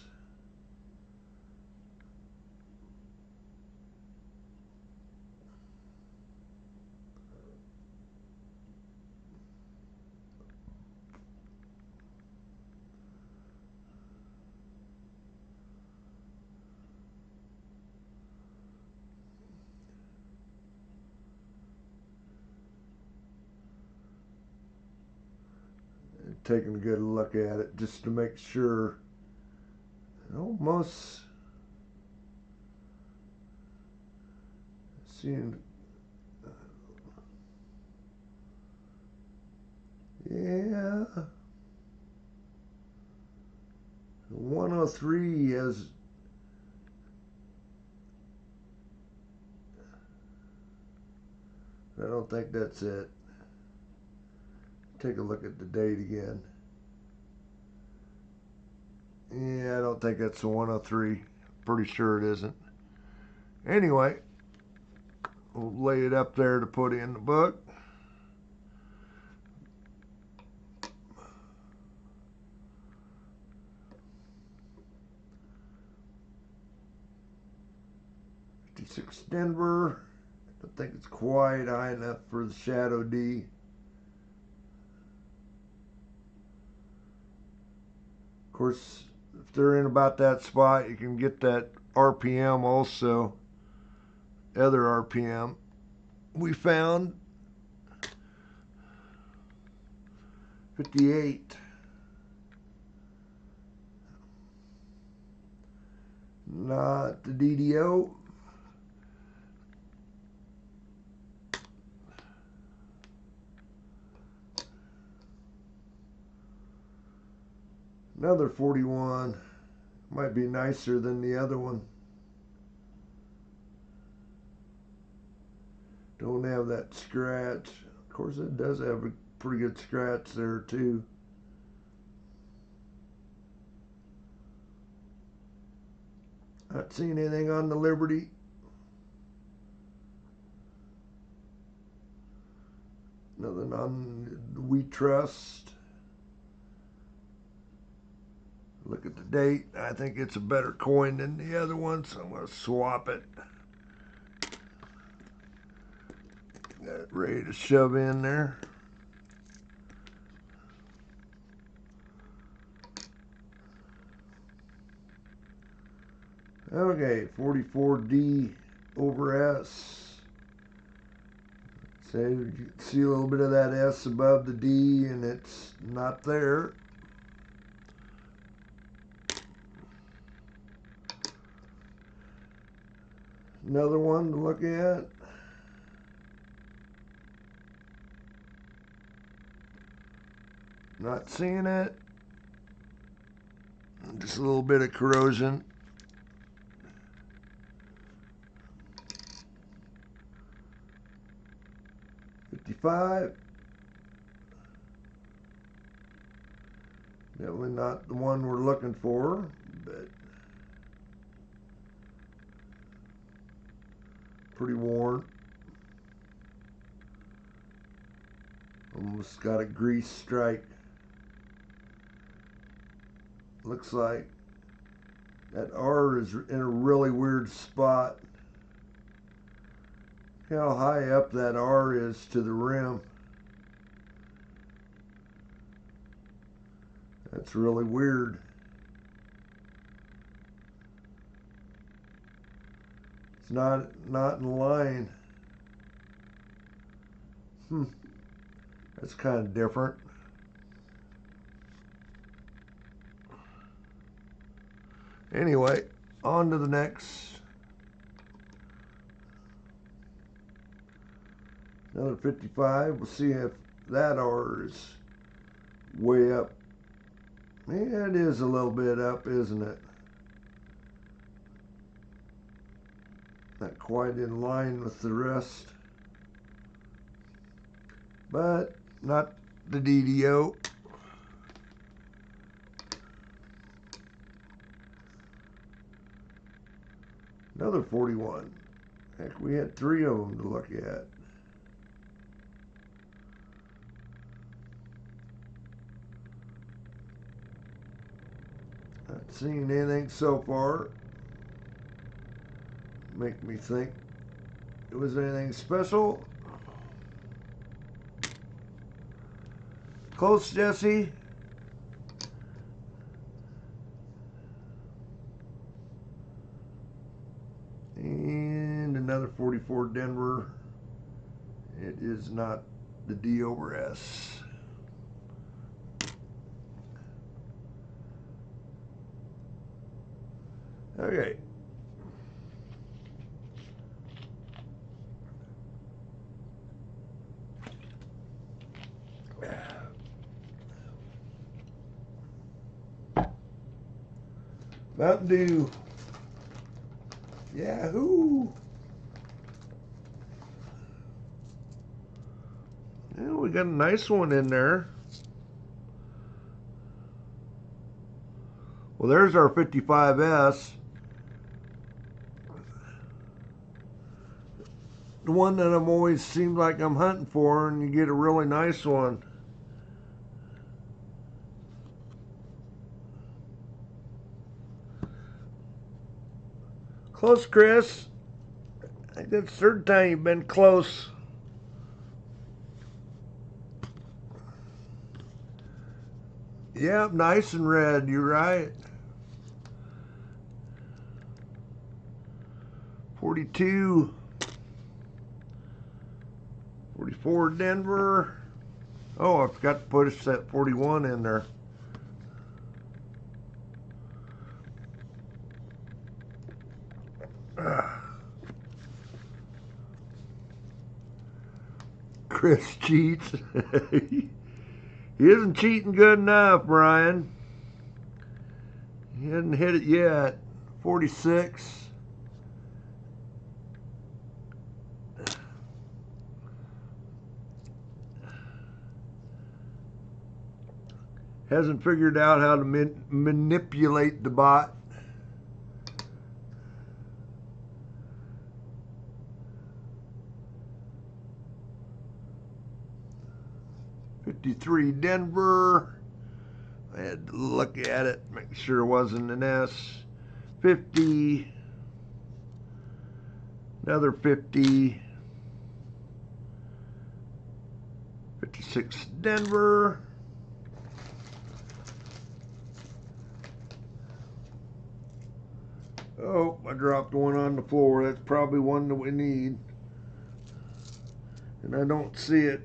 Taking a good look at it just to make sure. Almost seeing, yeah, 103 has I don't think that's it. Take a look at the date again. Yeah, I don't think that's the 103. Pretty sure it isn't. Anyway, we'll lay it up there to put in the book. Denver. I think it's quite high enough for the shadow D. Of course, if they're in about that spot, you can get that RPM also. Other RPM. We found 58. Not the DDO. Another 41. Might be nicer than the other one. Don't have that scratch. Of course, it does have a pretty good scratch there too. Not seeing anything on the Liberty. Nothing on the We Trust. Look at the date. I think it's a better coin than the other one, so I'm going to swap it. Got it ready to shove in there. Okay, 44D over S. So you can see a little bit of that S above the D, and it's not there. Another one to look at. Not seeing it. Just a little bit of corrosion. $55. Definitely not the one we're looking for, but pretty worn. Almost got a grease strike. Looks like that R is in a really weird spot. Look how high up that R is to the rim. That's really weird. It's not in line. That's kind of different. Anyway, on to the next. Another 55. We'll see if that R is way up. Yeah, it is a little bit up, isn't it? Not quite in line with the rest. But not the DDO. Another 41. Heck, we had 3 of them to look at. Not seeing anything so far. Make me think it was anything special. Close, Jesse. And another 44 Denver. It is not the D over S. Okay. Mountain Dew. Yahoo! got a nice one in there. Well, there's our 55S. The one that I'm always seems like I'm hunting for, and you get a really nice one. Close, Chris. I think that's the third time you've been close. Yep, nice and red, you're right. 42. 44 Denver. Oh, I forgot to put that 41 in there. Chris cheats. He isn't cheating good enough, Brian. He hasn't hit it yet. 46. Hasn't figured out how to manipulate the bot. '53 Denver. I had to look at it, make sure it wasn't an S. 50. Another 50. 56 Denver. Oh, I dropped one on the floor. That's probably one that we need. And I don't see it.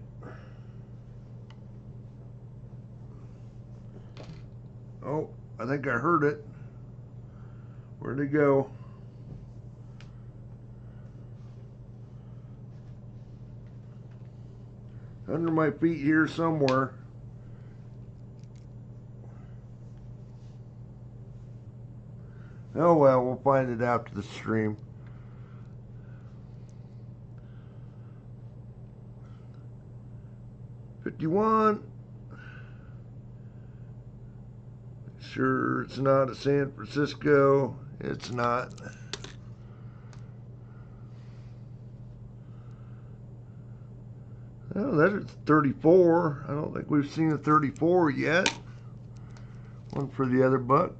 Oh, I think I heard it. Where'd it go? Under my feet here somewhere. Oh well, we'll find it after the stream. '51. Sure, it's not a San Francisco. It's not. Oh, that's 34. I don't think we've seen a 34 yet. One for the other buck.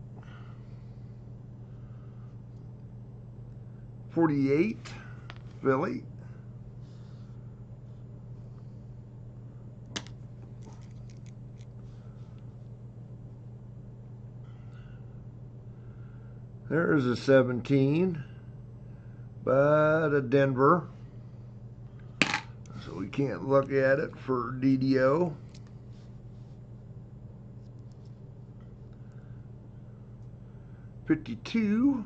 48, Philly. There's a 17, but a Denver. So we can't look at it for DDO. '52.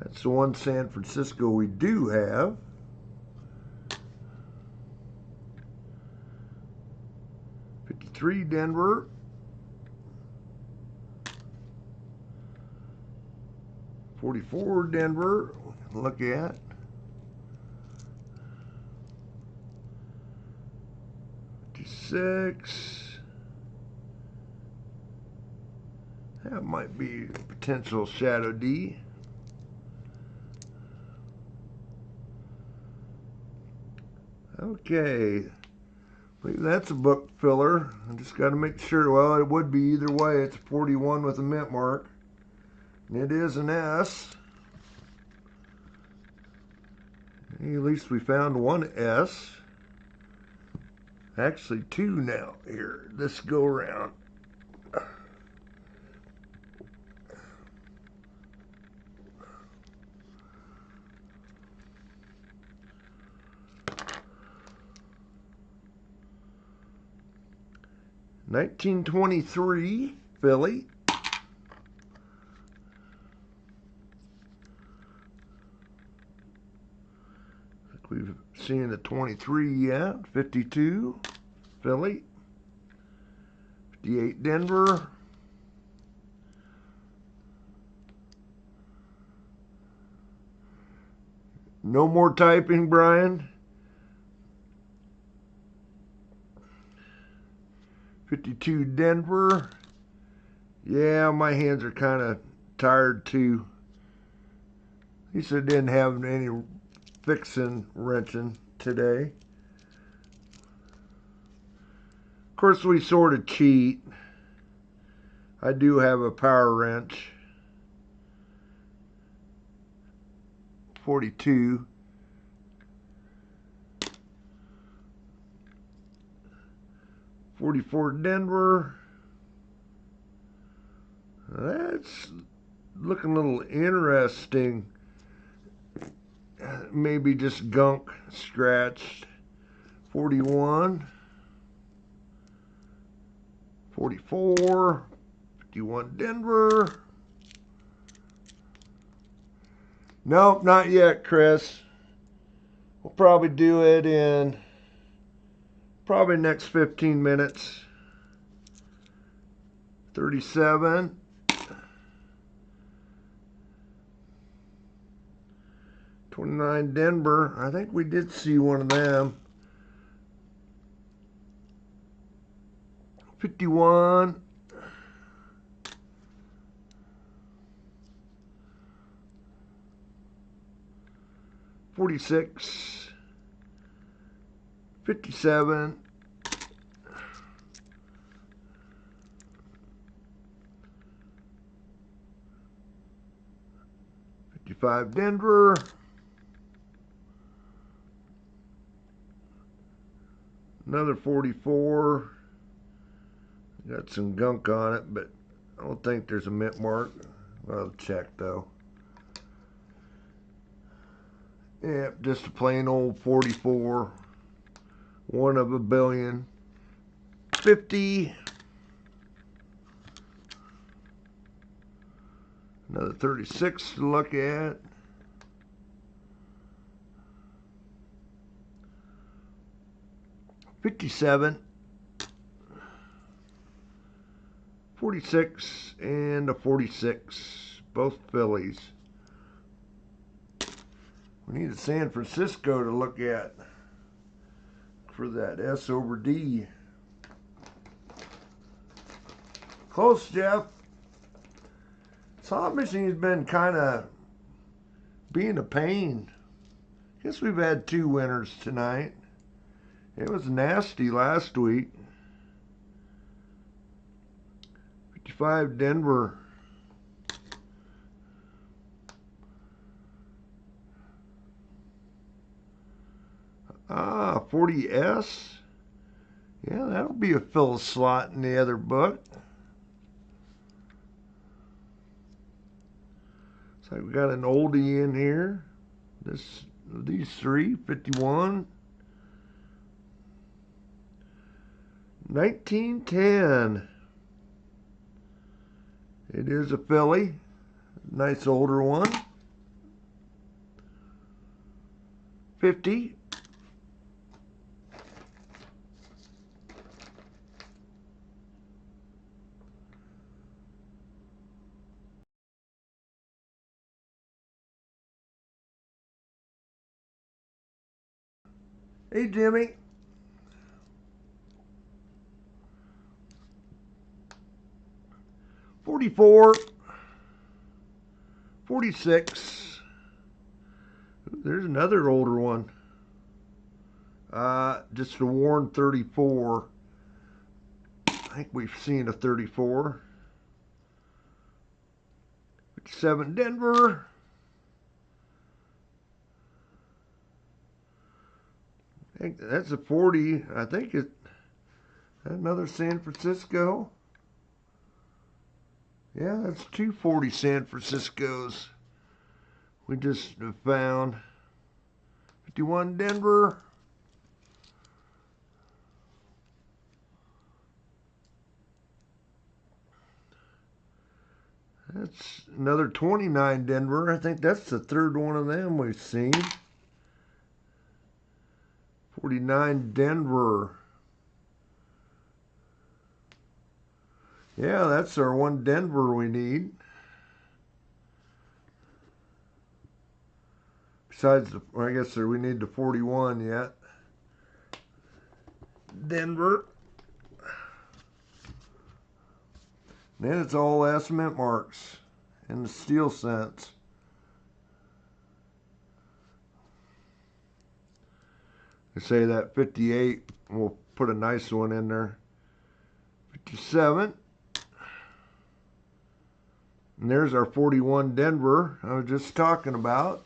That's the one San Francisco we do have. '53 Denver. 44 Denver. Look at. '56. That might be a potential Shadow D. Okay, I believe that's a book filler. I just got to make sure. Well, it would be either way. It's 41 with a mint mark. And it is an S. At least we found one S. Actually, two now here. This go around. '1923 Philly. We've seen the 23 yet. 52 Philly. 58 Denver. No more typing, Brian. 52 Denver. Yeah, my hands are kind of tired too. At least I didn't have any fixing, wrenching today. Of course, we sort of cheat. I do have a power wrench. 42. .44 Denver. That's looking a little interesting. Maybe just gunk scratched. 41. 44. 51 Denver. Nope, not yet, Chris. We'll probably do it in probably next 15 minutes. 37. 29 Denver. I think we did see one of them. 51. 46. 57. 55 Denver. Another 44. Got some gunk on it, but I don't think there's a mint mark. I'll check though. Yep, just a plain old 44. One of a billion. 50. Another 36 to look at. $57. 46 and a 46. Both Phillies. We need a San Francisco to look at for that S over D. Close, Jeff. Slot machine's been kind of being a pain. Guess we've had 2 winners tonight. It was nasty last week. 55 Denver. Ah, 40S. Yeah, that'll be a fill slot in the other book. So we got an oldie in here. These 3, 51. 1910. It is a Philly. Nice older one. 50. Hey, Jimmy. $44. 46. There's another older one. Just a worn 34. I think we've seen a 34. 57 Denver. I think that's a 40. I think it's another San Francisco. Yeah, that's 240 San Franciscos we just found. 51 Denver. That's another 29 Denver. I think that's the 3rd one of them we've seen. 49 Denver. Yeah, that's our one Denver we need. Besides, I guess we need the 41 yet. Denver. Then it's all S mint marks in the steel sense. They say that 58, we'll put a nice one in there. 57. And there's our 41 Denver I was just talking about.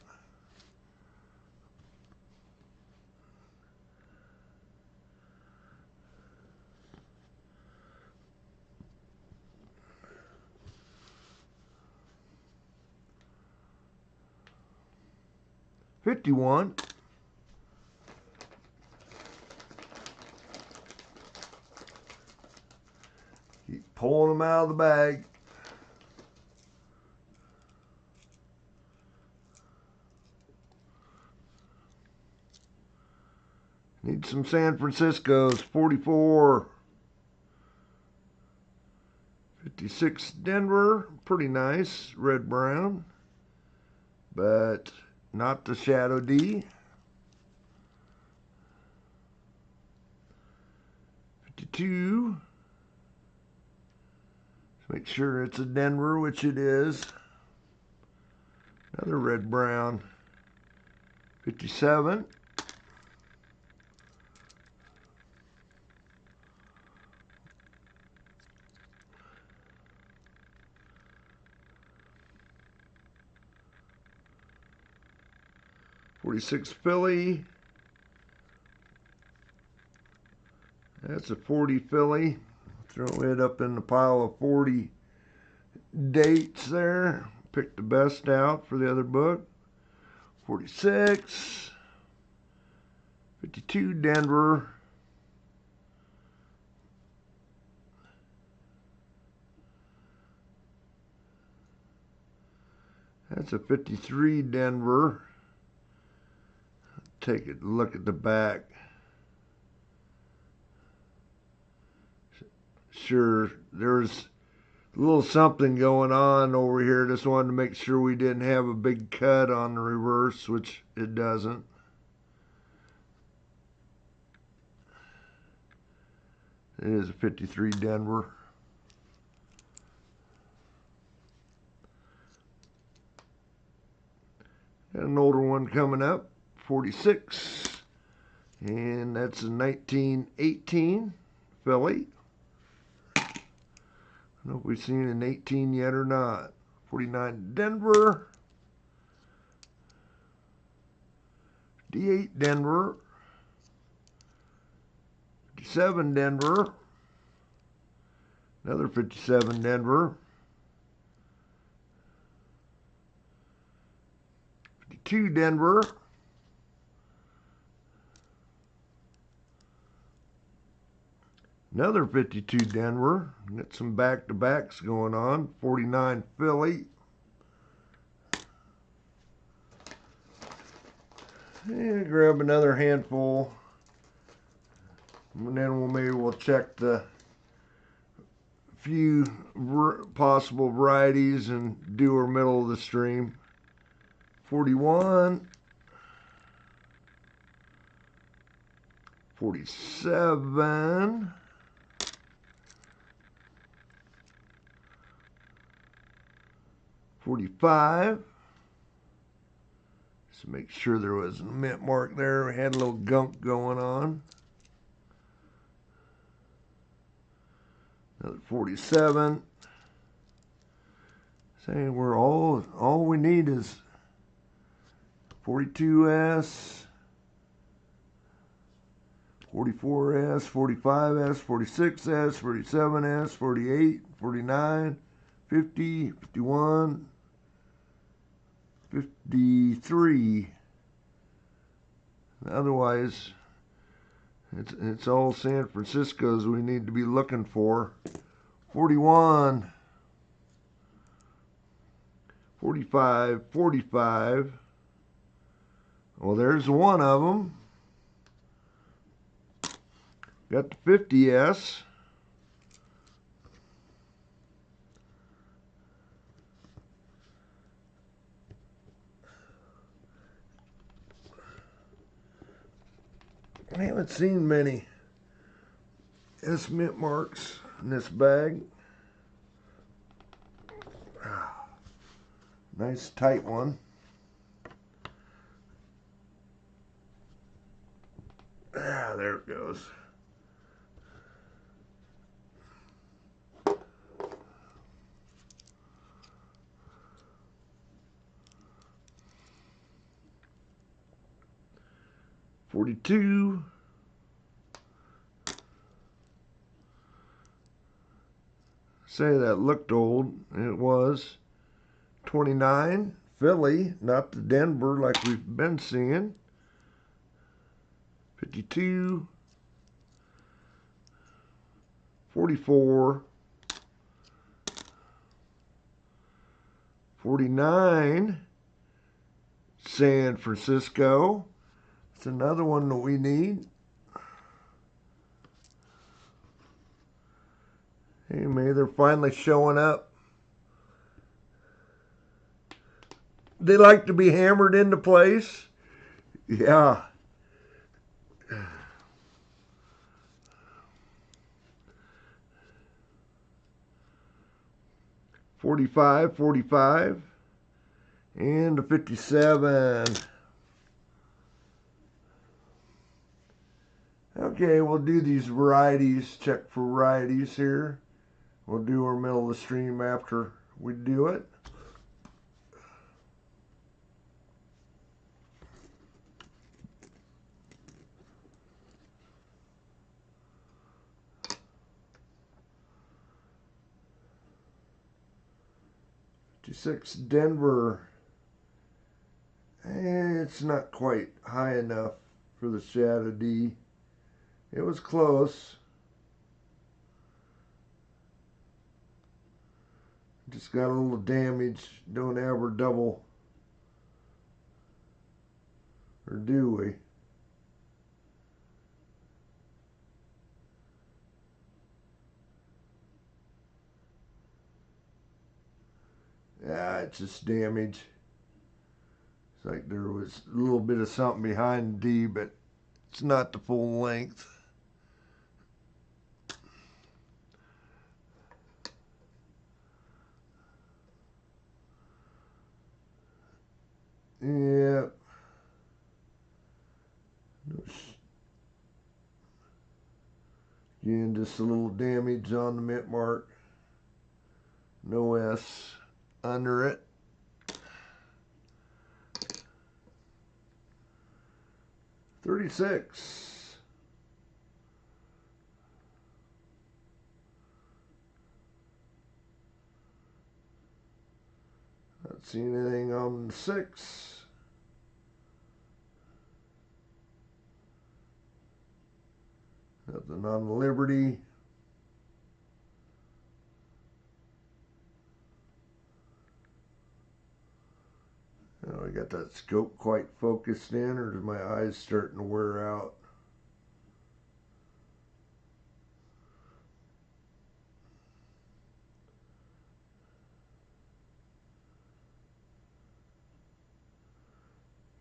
'51. Keep pulling them out of the bag. Need some San Francisco's. 44. 56 Denver. Pretty nice. Red brown. But not the Shadow D. 52. Let's make sure it's a Denver, which it is. Another red brown. 57. '46 Philly. That's a 40 Philly. Throw it up in the pile of 40 dates there. Pick the best out for the other book. 46. 52 Denver. That's a 53 Denver. Take a look at the back. Sure, there's a little something going on over here. Just wanted to make sure we didn't have a big cut on the reverse, which it doesn't. It is a 53 Denver. Got an older one coming up, 46. And that's a 1918 Philly. I don't know if we've seen an 18 yet or not. 49 Denver. D8 Denver. 57 Denver. Another 57 Denver. 52 Denver. Another 52 Denver. Got some back-to-backs going on. 49 Philly. And grab another handful. And then we'll check the few possible varieties and do our middle of the stream. 41. 47. 45. Just make sure there was a mint mark there. We had a little gunk going on. Another 47. Saying we're all we need is 42S, 44S, 45S, 46S, 47S, 48, 49, 50, 51, 53. Otherwise, it's all San Francisco's we need to be looking for. 41, 45, 45. Well, there's one of them. Got the 50S. I haven't seen many S mint marks in this bag. Nice tight one. Ah, there it goes. $42. Say that looked old, and it was. 29. Philly, not the Denver like we've been seeing. 52. 44. 49. San Francisco. It's another one that we need. Hey, maybe they're finally showing up. They like to be hammered into place. Yeah. $45, and a 57. Okay, we'll do these varieties, check for varieties here. We'll do our middle of the stream after we do it. Six Denver. It's not quite high enough for the Shadow D. It was close. Just got a little damage. Don't ever double. Or do we? Yeah, it's just damage. It's like there was a little bit of something behind D, but it's not the full length. Yeah. Again, just a little damage on the mint mark. No S under it. $36. Not seeing anything on the 6. Nothing on the Liberty. Oh, I got that scope quite focused in, or is my eyes starting to wear out?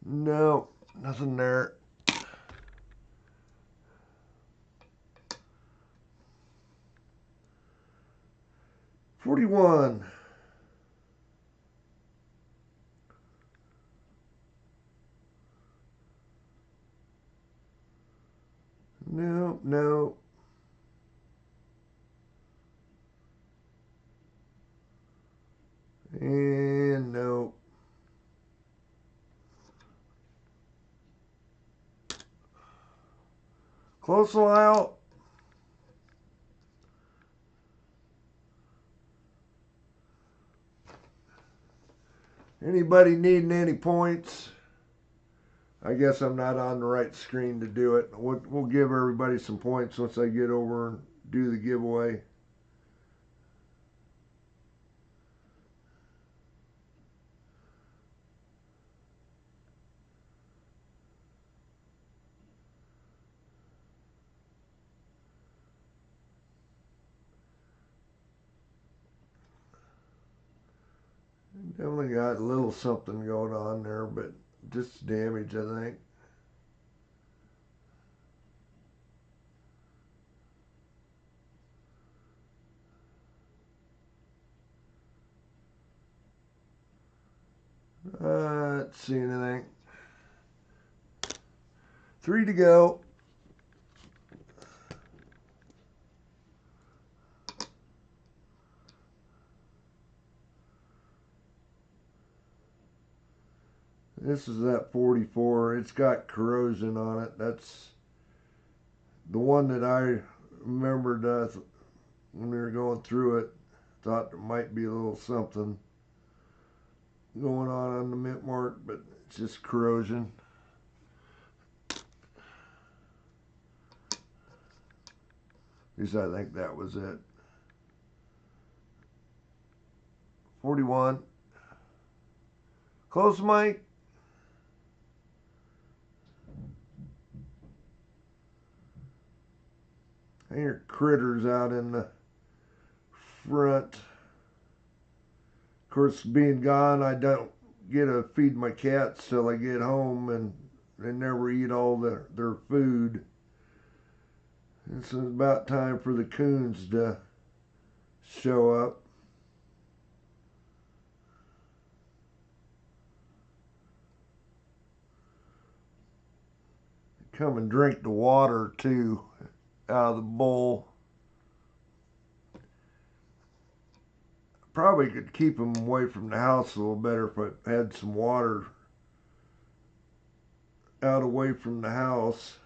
No, nothing there. $41. No, no. And no. Close out. Anybody needing any points? I guess I'm not on the right screen to do it. We'll give everybody some points once I get over and do the giveaway. Definitely got a little something going on there, but just damage, I think. Let's see anything. 3 to go. This is that 44. It's got corrosion on it. That's the one that I remembered when we were going through it. Thought there might be a little something going on the mint mark, but it's just corrosion. At least I think that was it. 41. Close mic. I hear critters out in the front. Of course, being gone, I don't get to feed my cats till I get home, and they never eat all their food. It's about time for the coons to show up. Come and drink the water too out of the bowl. Probably could keep them away from the house a little better if I had some water out away from the house.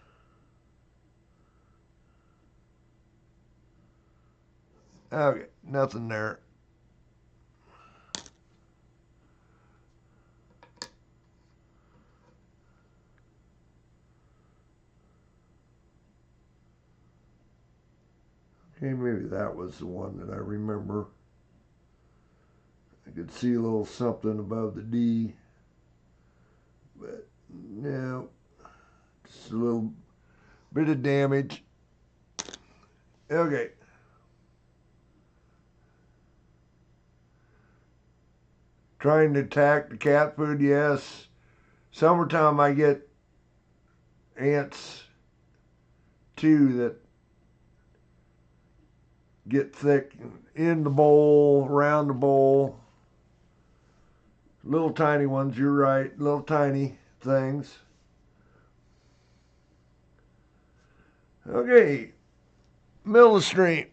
Okay, nothing there. Okay, maybe that was the one that I remember. I could see a little something above the D, but no, just a little bit of damage. Okay. Trying to attack the cat food, yes. Summertime I get ants too that get thick in the bowl, around the bowl. Little tiny ones, you're right, little tiny things. Okay, middle of the stream.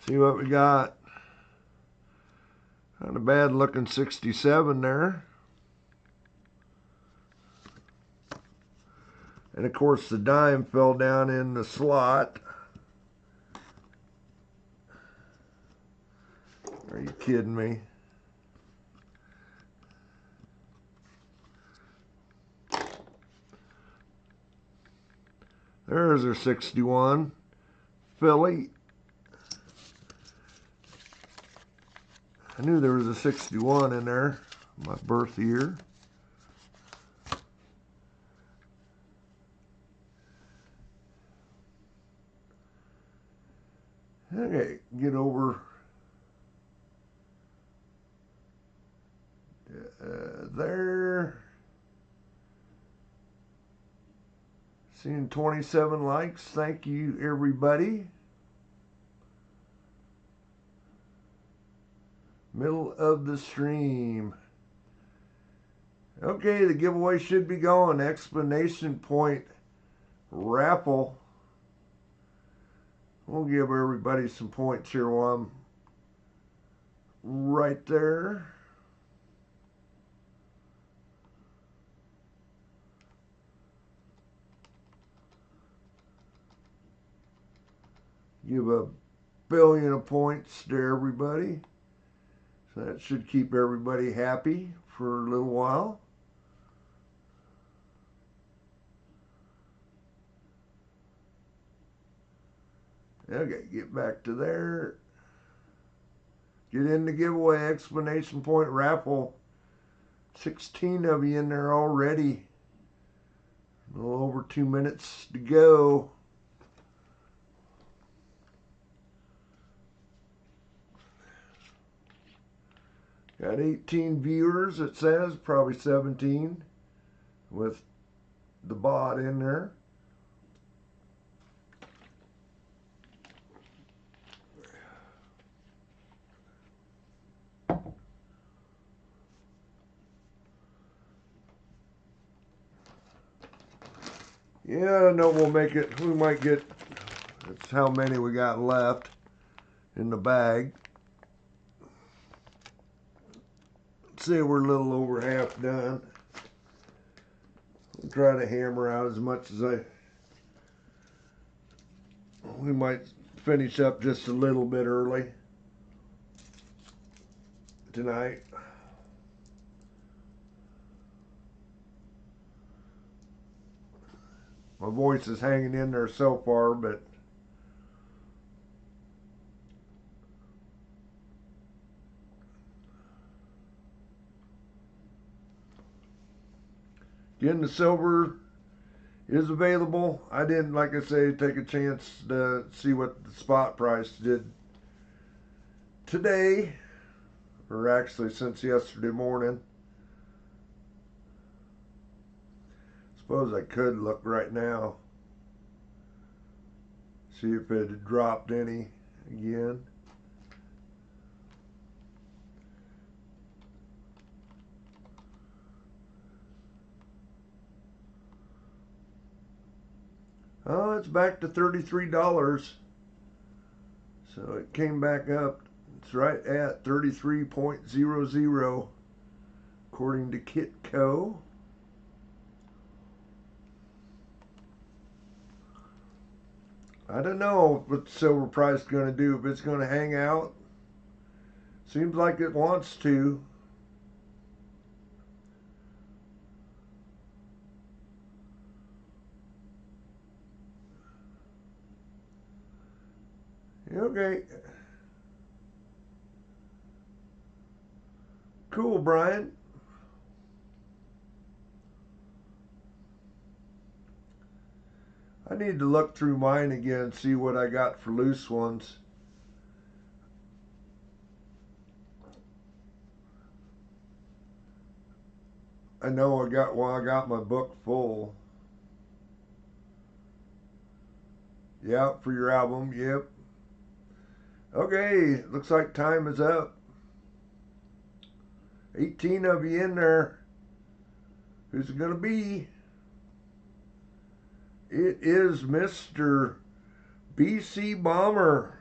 See what we got. Not a bad looking 67 there. And of course the dime fell down in the slot. Are you kidding me? There's our 61. Philly. I knew there was a 61 in there, my birth year. Okay, get over there. Seeing 27 likes. Thank you, everybody. Middle of the stream. Okay, the giveaway should be going. Explanation point raffle. We'll give everybody some points here while I'm right there. Give a billion of points to everybody. So that should keep everybody happy for a little while. Okay, get back to there. Get in the giveaway explanation point raffle. 16 of you in there already. A little over 2 minutes to go. Got 18 viewers, it says, probably 17 with the bot in there. Yeah, I know we'll make it. We might get, that's how many we got left in the bag. Let's say we're a little over half done. We'll try to hammer out as much as we might finish up just a little bit early tonight. My voice is hanging in there so far, but again, the silver is available. I didn't, like I say, take a chance to see what the spot price did today, or actually since yesterday morning. Suppose I could look right now, see if it had dropped any again. Oh, it's back to $33. So it came back up. It's right at 33.00 according to Kitco. I don't know what the silver price is going to do. If it's going to hang out. Seems like it wants to. Okay. Cool, Brian. I need to look through mine again, see what I got for loose ones. I know I got my book full. Yep, for your album, yep. Okay, looks like time is up. 18 of you in there. Who's it gonna be? It is Mr. BC Bomber.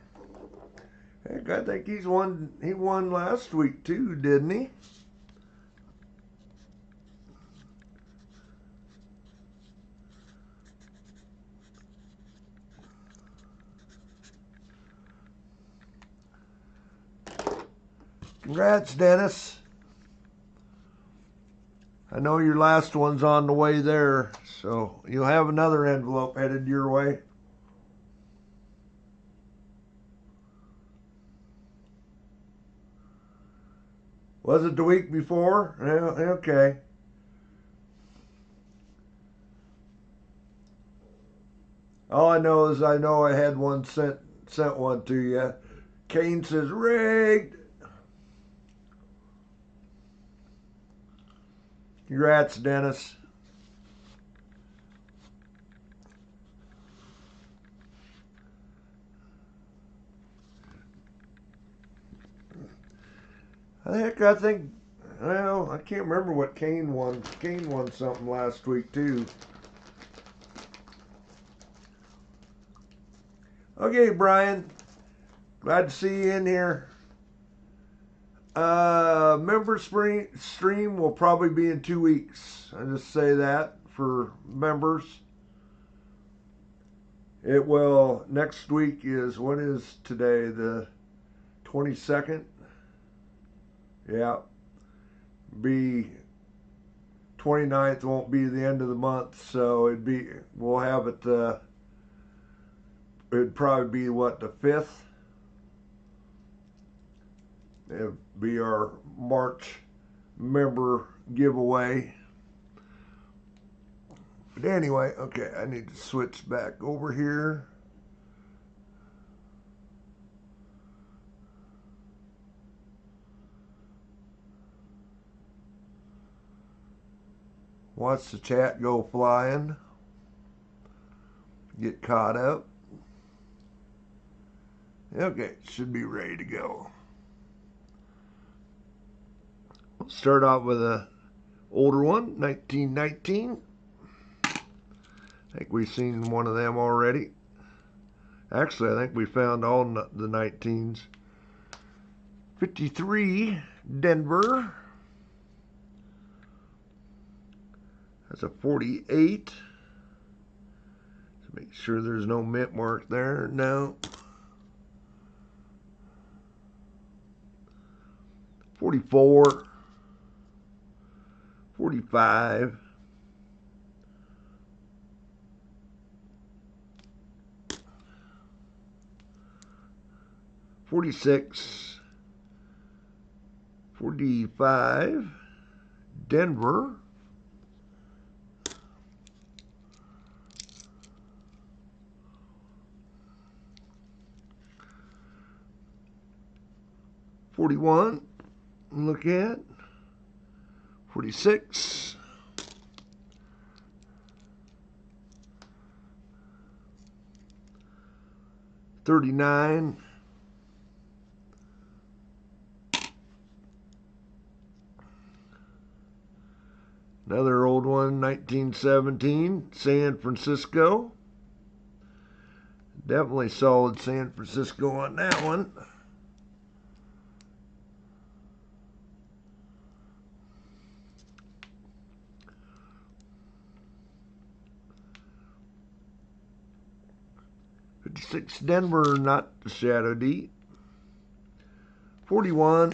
Heck, I think he won last week too, didn't he? Congrats, Dennis. I know your last one's on the way there, so you'll have another envelope headed your way. Was it the week before? Yeah, okay. All I know is I had one sent one to you. Kane says rigged. Congrats, Dennis. Heck, I think, well, I can't remember what Kane won. Kane won something last week, too. Okay, Brian. Glad to see you in here. Member stream will probably be in 2 weeks. I just say that for members. It will, next week is, what is today? The 22nd? Yeah. Be 29th won't be the end of the month, so we'll have it, it'd probably be what, the 5th? It'd be our March member giveaway. But anyway, okay, I need to switch back over here. Watch the chat go flying. Get caught up. Okay, should be ready to go. Start out with a older one, 1919. I think we've seen one of them already. Actually, I think we found all the 19s. 53, Denver. That's a 48. Make sure there's no mint mark there. No. 44. 45. 46. 45. Denver. 41. Look at 46. 39. 'Another old one, 1917, San Francisco. Definitely solid San Francisco on that one. '56 Denver, not the Shadow D. 41.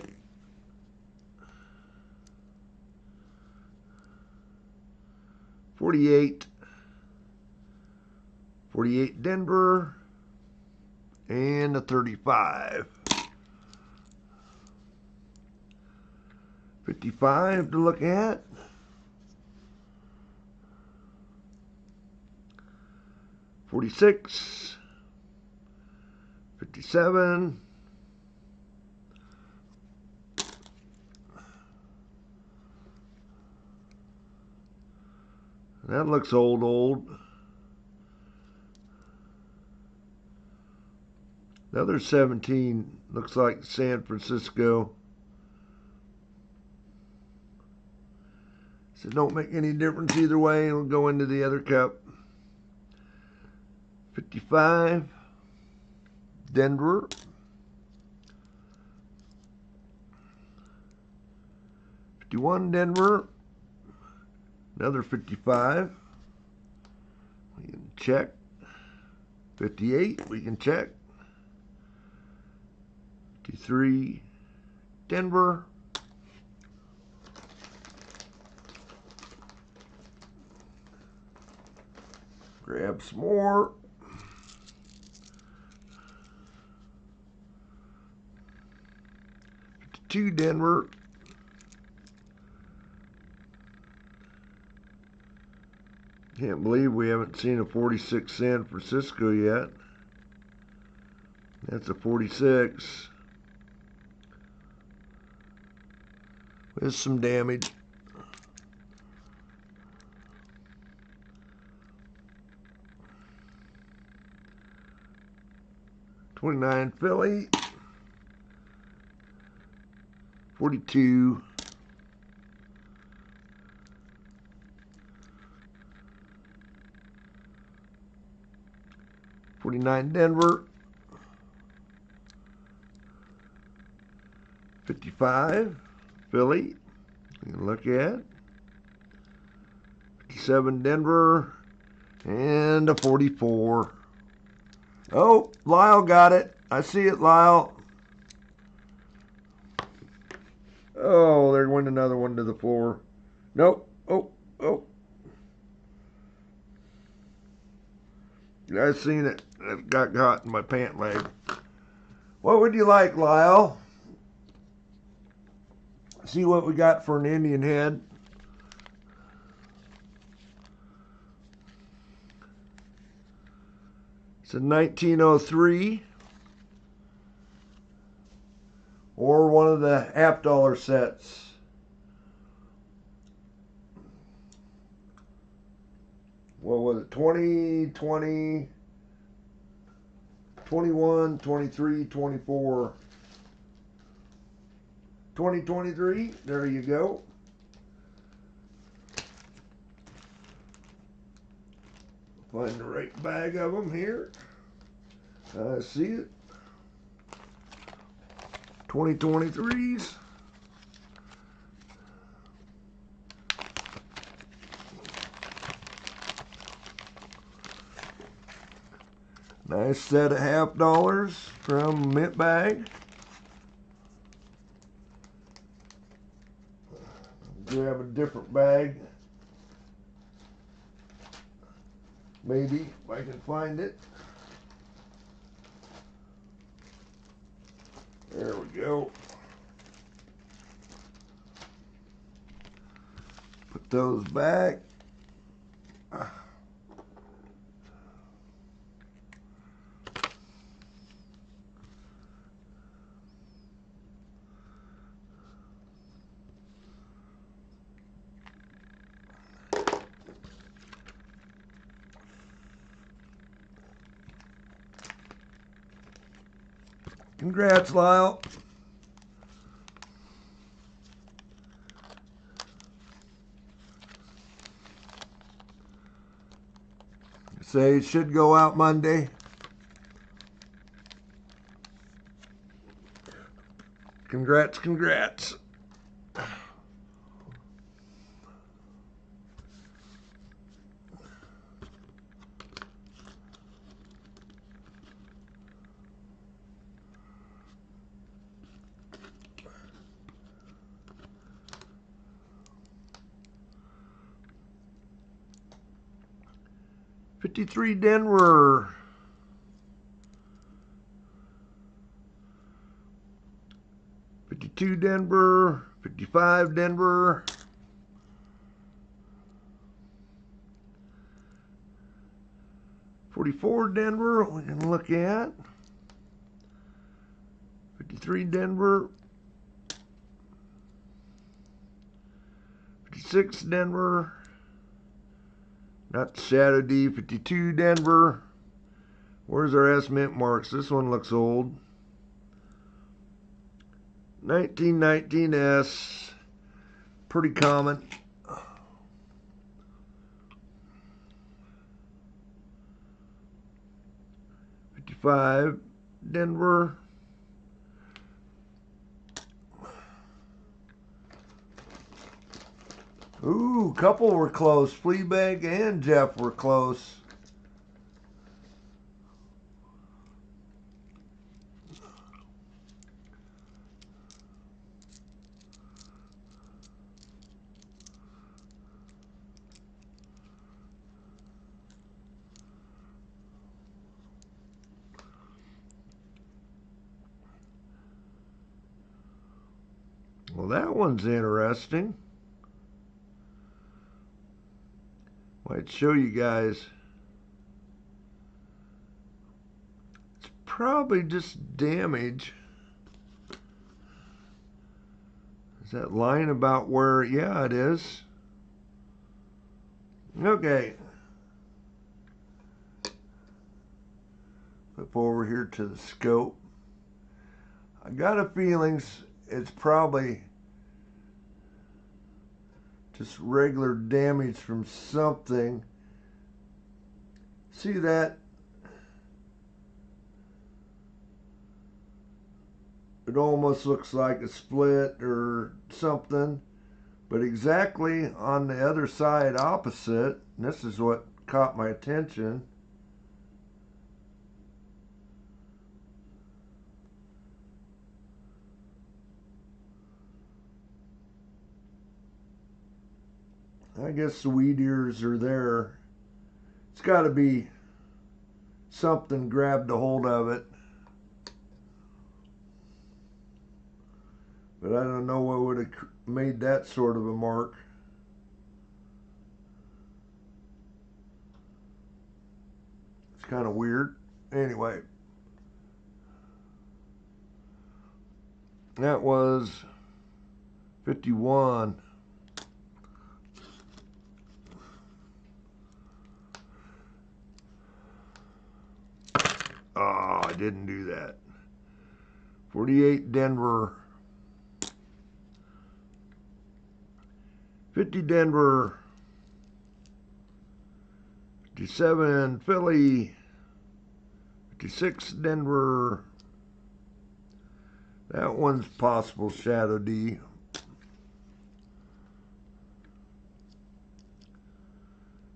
48. 48 Denver. And a 35. 55 to look at. 46. 57. 'That looks old. Another 17 looks like San Francisco. So don't make any difference either way. It'll go into the other cup. 55. Denver. 51 Denver. Another 55. We can check. 58 we can check. 53 Denver. Grab some more. 52 Denver. Can't believe we haven't seen a 46 San Francisco yet. That's a 46. With some damage. '29 Philly. 42. 49 Denver. 55 Philly. You can look at. 57 Denver. And a 44. Oh, Lyle got it. I see it, Lyle. Oh, there went another one to the floor. Nope. Oh. I seen it. It got caught in my pant leg. What would you like, Lyle? See what we got for an Indian head. It's a 1903. Or one of the half-dollar sets. What was it? 20, 20, 21, 23, 24. 2023. There you go. Find the right bag of them here. I see it. 2023s. Nice set of $50 from Mint Bag. Grab a different bag. Maybe, if I can find it. There we go. Put those back. Congrats, Lyle. Say it should go out Monday. Congrats, congrats. $53 Denver. $52 Denver. $55 Denver. $44 Denver we can look at. $53 Denver. $56 Denver. Not the Shadow D. $52 Denver. Where's our S Mint marks? This one looks old. 1919 S. Pretty common. $55 Denver. Ooh, couple were close. Fleabag and Jeff were close. Well, that one's interesting. Might show you guys. It's probably just damage. Is that line about where? Yeah, it is. Okay. Flip over here to the scope. I got a feeling it's probably just regular damage from something. See that? It almost looks like a split or something, but exactly on the other side opposite, and this is what caught my attention. I guess the weed ears are there. It's got to be something grabbed a hold of it. But I don't know what would have made that sort of a mark. It's kind of weird. Anyway. That was 51. Oh, I didn't do that. 48 Denver. 50 Denver. 57 Philly, 56 Denver. That one's possible Shadow D.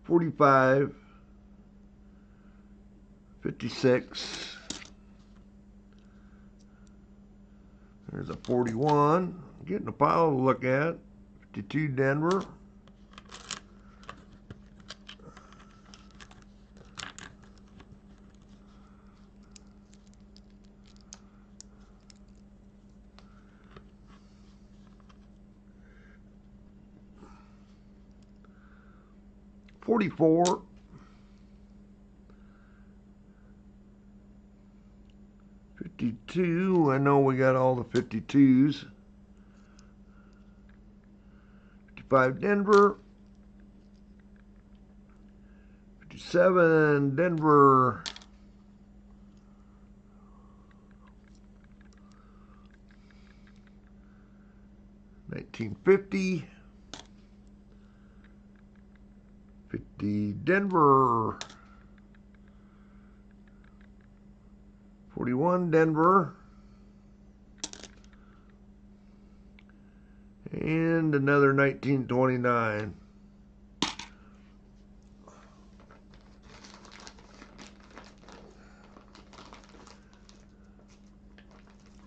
45, 56. There's a 41. Getting a pile to look at. 52 Denver. $44. 52. I know we got all the 52s. 55 Denver. 57 Denver. 1950. 50 Denver. 41 Denver. And another 1929.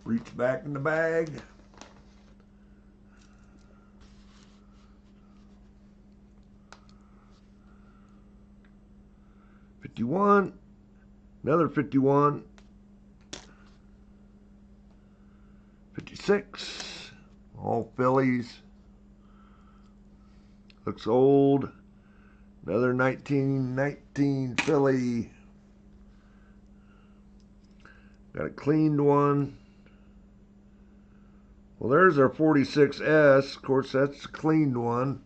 Reach back in the bag. $51. Another 51. 56. All Phillies. Looks old. Another 1919 Philly. Got a cleaned one. Well, there's our 46S. Of course, that's a cleaned one.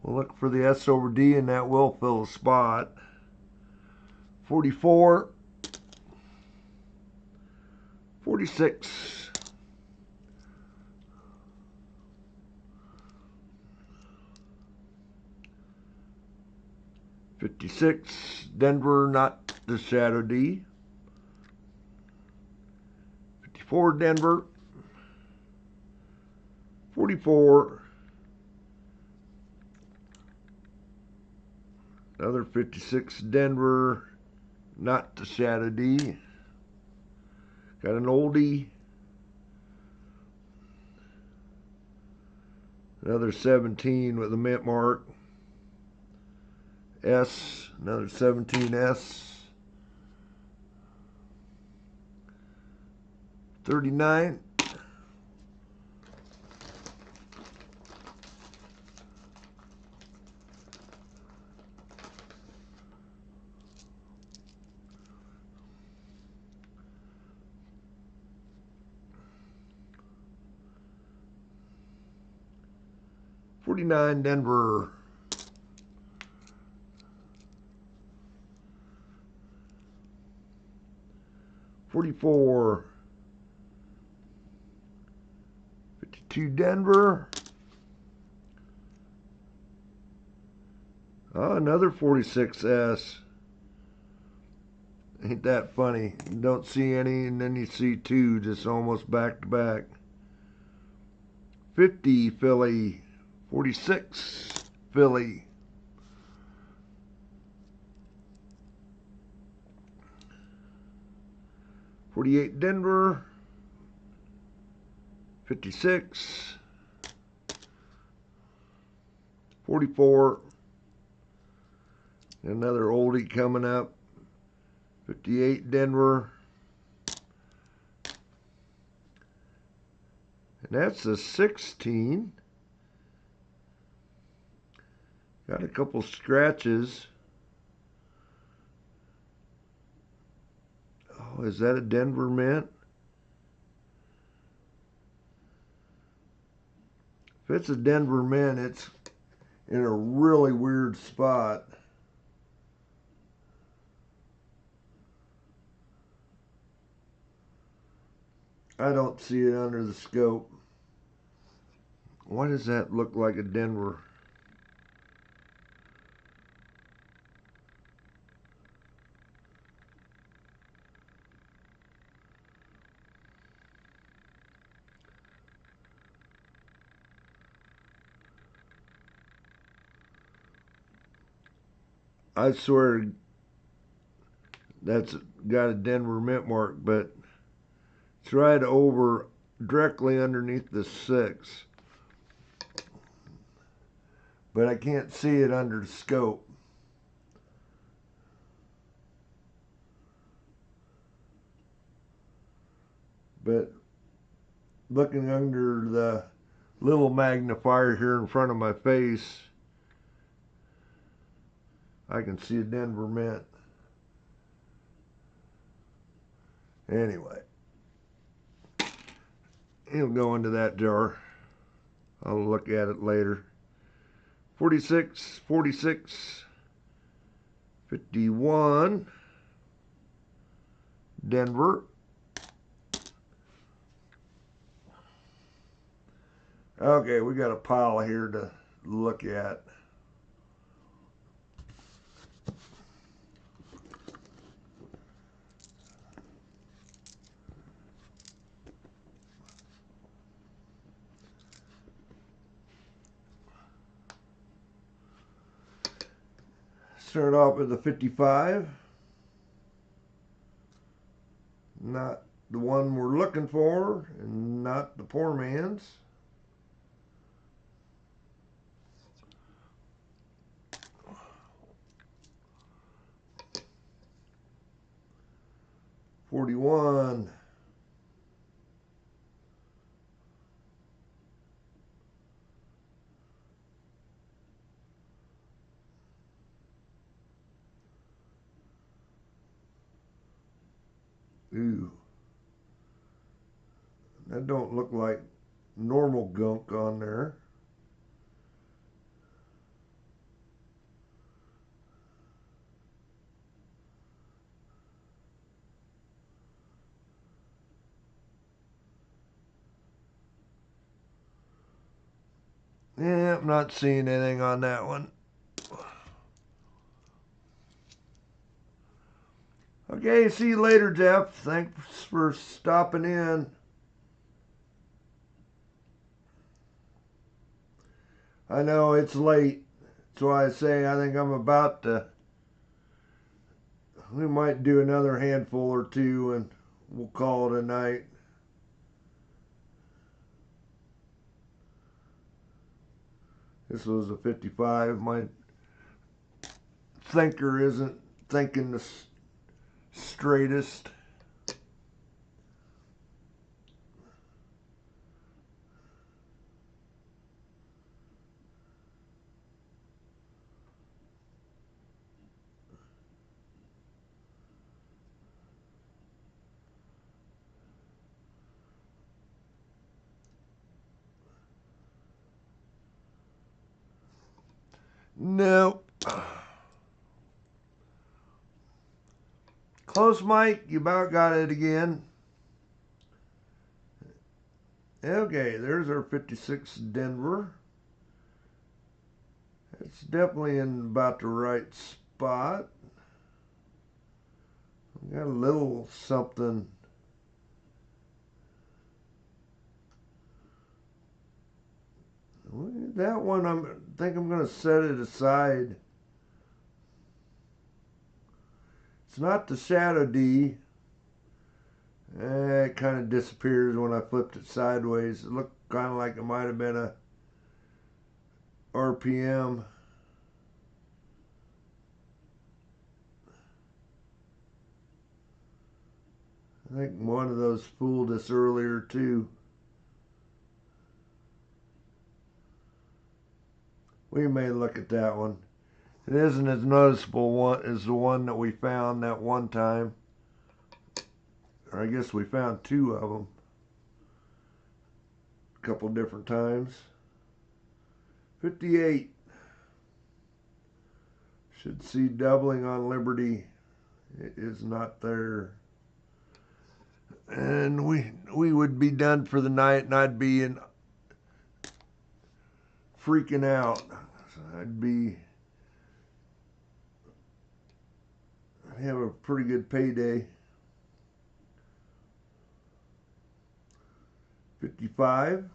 We'll look for the S over D, and that will fill a spot. 44. 46. $56. Denver, not the Shadow D. 54 Denver. 44. Another 56 Denver, not the Shadow D. Got an oldie. Another 17 with a mint mark. S, another 17S. 39. 49 Denver. 44. 52 Denver. Oh, another 46S. Ain't that funny? You don't see any, and then you see two just almost back to back. 50 Philly. 46 Philly. 48 Denver. 56. 44. Another oldie coming up. 58 Denver. And that's a 16. Got a couple scratches. Oh, is that a Denver mint? If it's a Denver mint, it's in a really weird spot. I don't see it under the scope. Why does that look like a Denver? I swear that's got a Denver mint mark, but it's right over, directly underneath the 6. But I can't see it under the scope. But looking under the little magnifier here in front of my face, I can see a Denver mint. Anyway, it'll go into that jar. I'll look at it later. 46, 46, 51, Denver. Okay, we got a pile here to look at. Start off with the 55. Not the one we're looking for, and not the poor man's. $41. Ooh. That don't look like normal gunk on there. Yeah, I'm not seeing anything on that one. Okay, see you later, Jeff. Thanks for stopping in. I know it's late. That's why I say I think I'm about to... We might do another handful or two and we'll call it a night. This was a 55. My thinker isn't thinking the straightest. Nope. Close, Mike. You about got it again. Okay, there's our 56 Denver. It's definitely in about the right spot. Got a little something. That one, I think I'm going to set it aside. It's not the Shadow D. It kind of disappears when I flipped it sideways. It looked kind of like it might have been a RPM. I think one of those fooled us earlier too. We may look at that one. It isn't as noticeable one as the one that we found that one time. Or I guess we found two of them. A couple different times. 58. Should see doubling on Liberty. It is not there. And we would be done for the night, and I'd be freaking out. I'd have a pretty good payday. 55.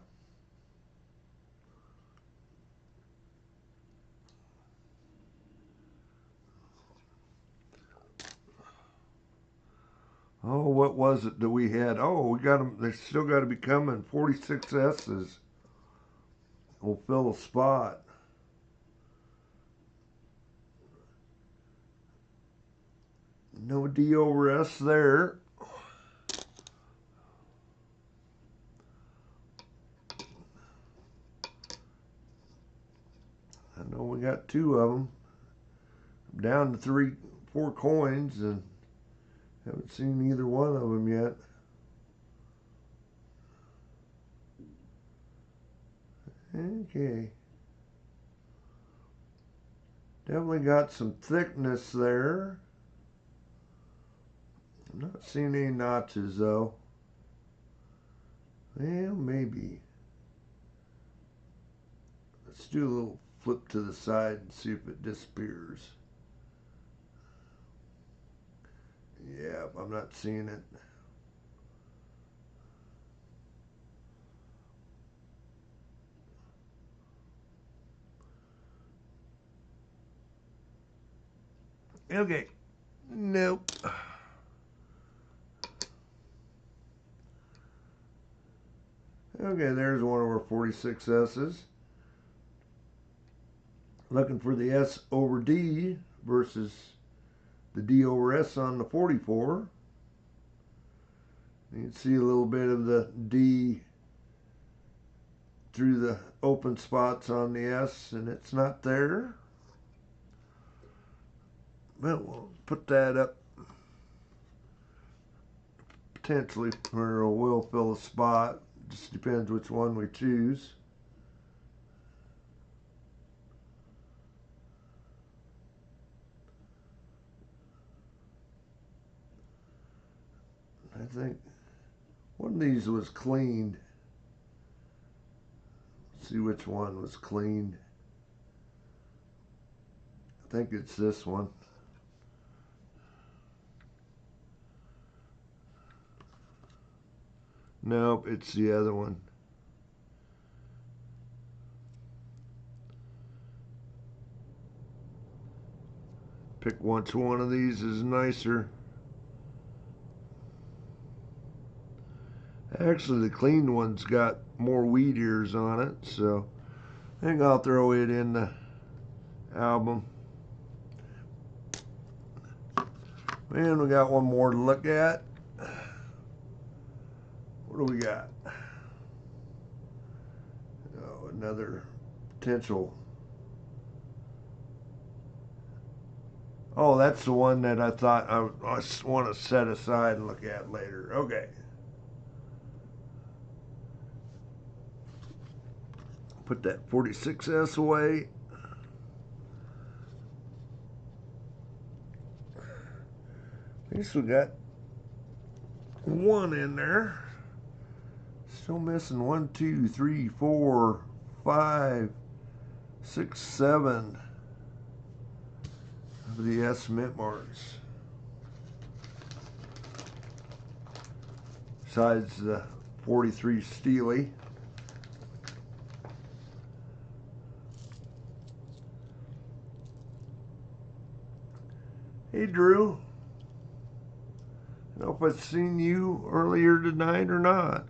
Oh, what was it that we had? Oh, we got them. They still got to be coming. 46 S's. We'll fill a spot. No D over S there. I know we got 2 of them. I'm down to 4 coins and haven't seen either one of them yet. Okay. Definitely got some thickness there. I'm not seeing any notches though. Well, maybe. Let's do a little flip to the side and see if it disappears. Yeah, I'm not seeing it. Okay. Nope. Okay, there's one of our 46 S's. Looking for the S over D versus the D over S on the 44. You can see a little bit of the D through the open spots on the S, and it's not there. But we'll put that up potentially where we'll fill a spot. Just depends which one we choose. I think one of these was cleaned. Let's see which one was cleaned. I think it's this one. Nope, it's the other one. Pick which one of these is nicer. Actually, the cleaned one's got more wheat ears on it, so I think I'll throw it in the album. And we got one more to look at. What do we got? Oh, another potential. Oh, that's the one that I thought I want to set aside and look at later. Okay. Put that 46S away. At least we got one in there. Still missing 1, 2, 3, 4, 5, 6, 7 of the S mint marks. Besides the 43 Steely. Hey Drew, I don't know if I've seen you earlier tonight or not.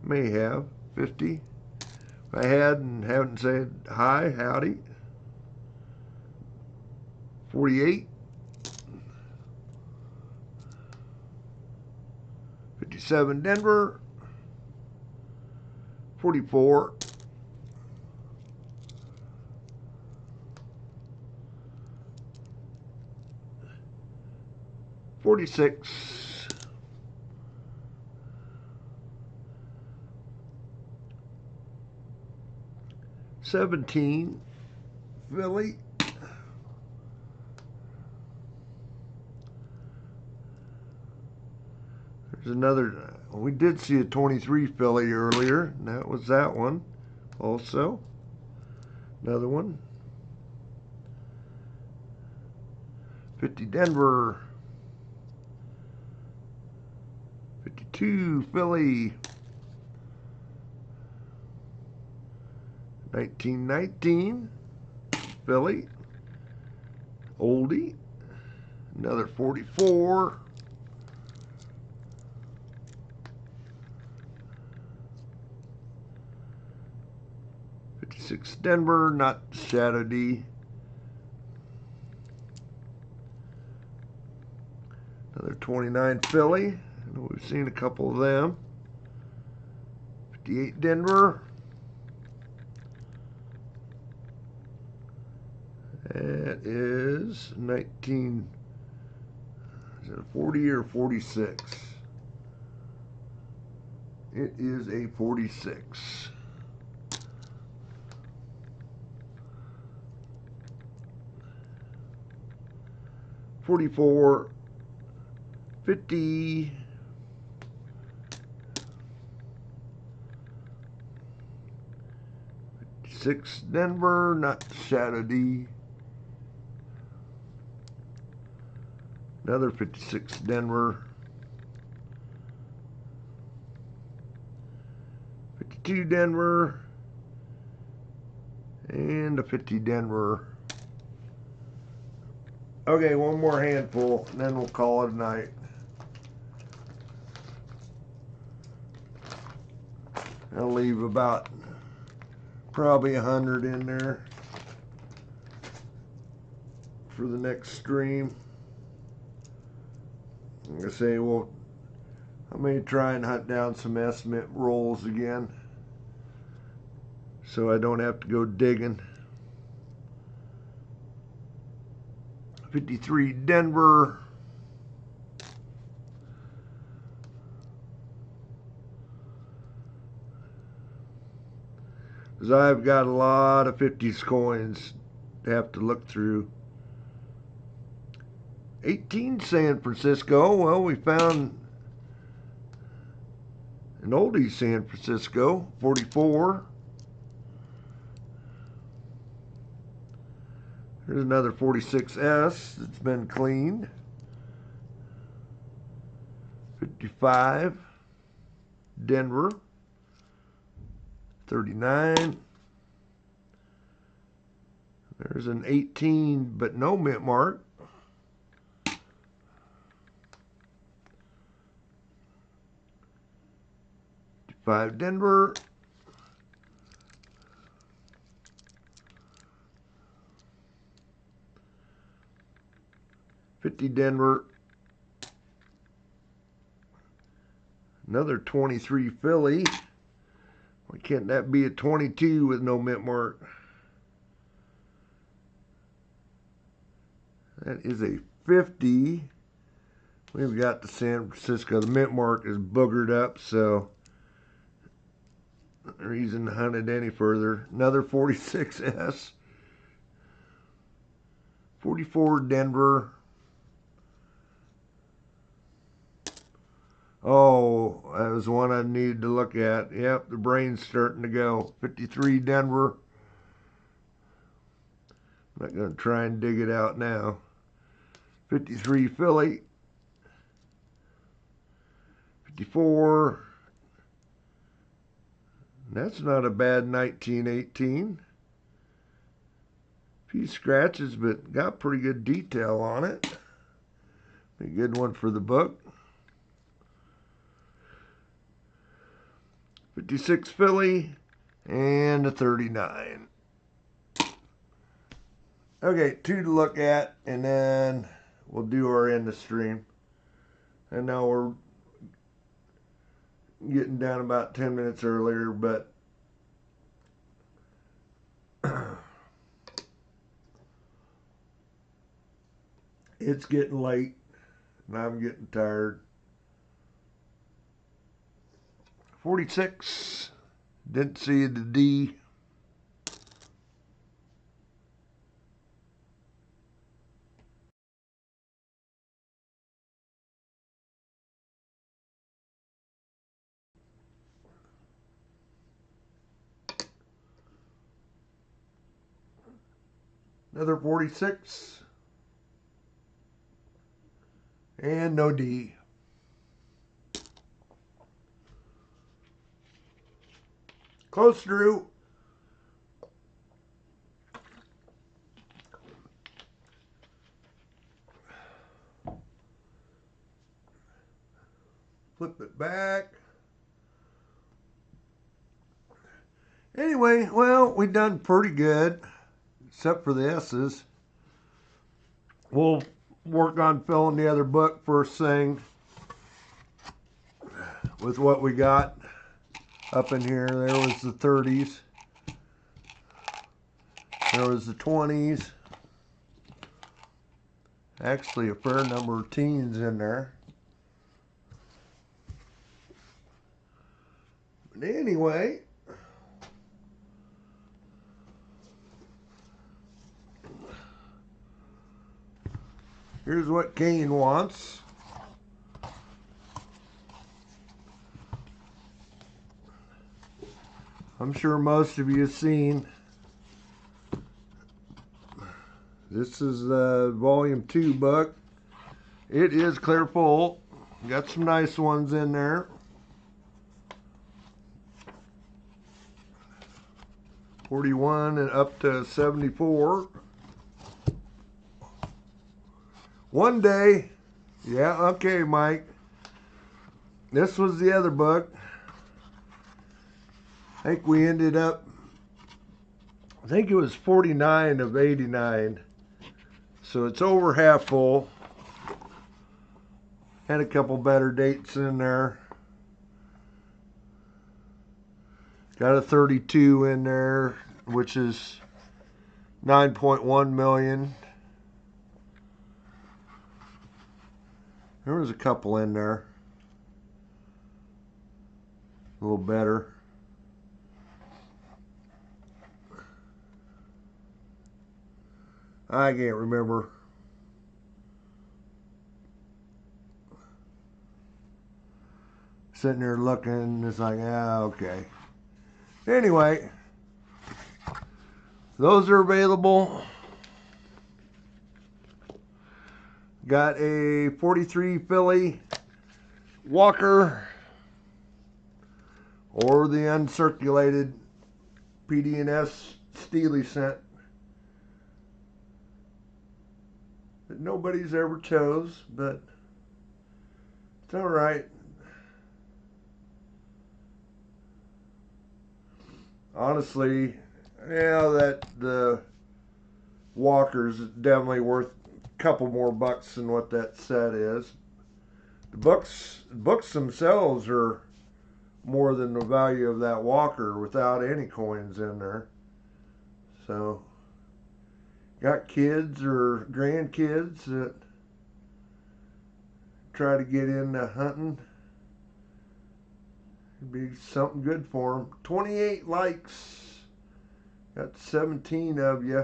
May have. 50. If I had and haven't said hi, howdy. 48. 57 Denver. 44. 46. 17 Philly. There's another. We did see a 23 Philly earlier, and that was that one also. Another one. 50 Denver. 52 Philly. 1919 Philly. Oldie. Another 44. Denver, not Shadow D. Another 29 Philly. I know we've seen a couple of them. 58 Denver. That is 19. Is it a 40 or 46? It is a 46. 44, 50, 56 Denver, not Shadow D. Another 56 Denver. 52 Denver. And a 50 Denver. Okay, one more handful, and then we'll call it a night. I'll leave about probably 100 in there for the next stream. Like I say, well, I may try and hunt down some estimate rolls again, so I don't have to go digging. 53 Denver. Because I've got a lot of 50s coins to have to look through. 18 San Francisco. Well, we found an oldie San Francisco. 44. Here's another 46S that's been cleaned. 55, Denver. 39. There's an 18, but no mint mark. 55 Denver. 50 Denver. Another 23 Philly. Why can't that be a 22 with no mint mark? That is a 50. We've got the San Francisco. The mint mark is boogered up, so no reason to hunt it any further. Another 46S. 44 Denver. Oh, that was one I needed to look at. Yep, the brain's starting to go. 53 Denver. I'm not going to try and dig it out now. 53 Philly. 54. That's not a bad 1918. Few scratches, but got pretty good detail on it. A good one for the book. 56 Philly and a 39. Okay, 2 to look at, and then we'll do our end of stream. And now we're getting down about 10 minutes earlier, but it's getting late and I'm getting tired. 46, didn't see the D. Another 46. And no D. Close, Drew. Flip it back. Anyway, well, we done pretty good, except for the S's. We'll work on filling the other book first thing with what we got up in here. There was the 30s. There was the 20s. Actually, a fair number of teens in there. But anyway, here's what Kane wants. I'm sure most of you have seen. This is the volume 2 book. It is clear full. Got some nice ones in there. '41 and up to 74. One day, yeah, okay, Mike. This was the other book. I think we ended up, I think it was 49 of 89. So it's over half full. Had a couple better dates in there. Got a 32 in there, which is 9.1 million. There was a couple in there. A little better. I can't remember. Sitting there looking, it's like, ah, okay. Anyway, those are available. Got a 43 Philly Walker or the uncirculated PD&S Steely scent that nobody's ever chose, but it's all right. Honestly, yeah, that the Walker's definitely worth a couple more bucks than what that set is. The books themselves are more than the value of that Walker without any coins in there. So, got kids or grandkids that try to get into hunting. It'd be something good for them. 28 likes. Got 17 of you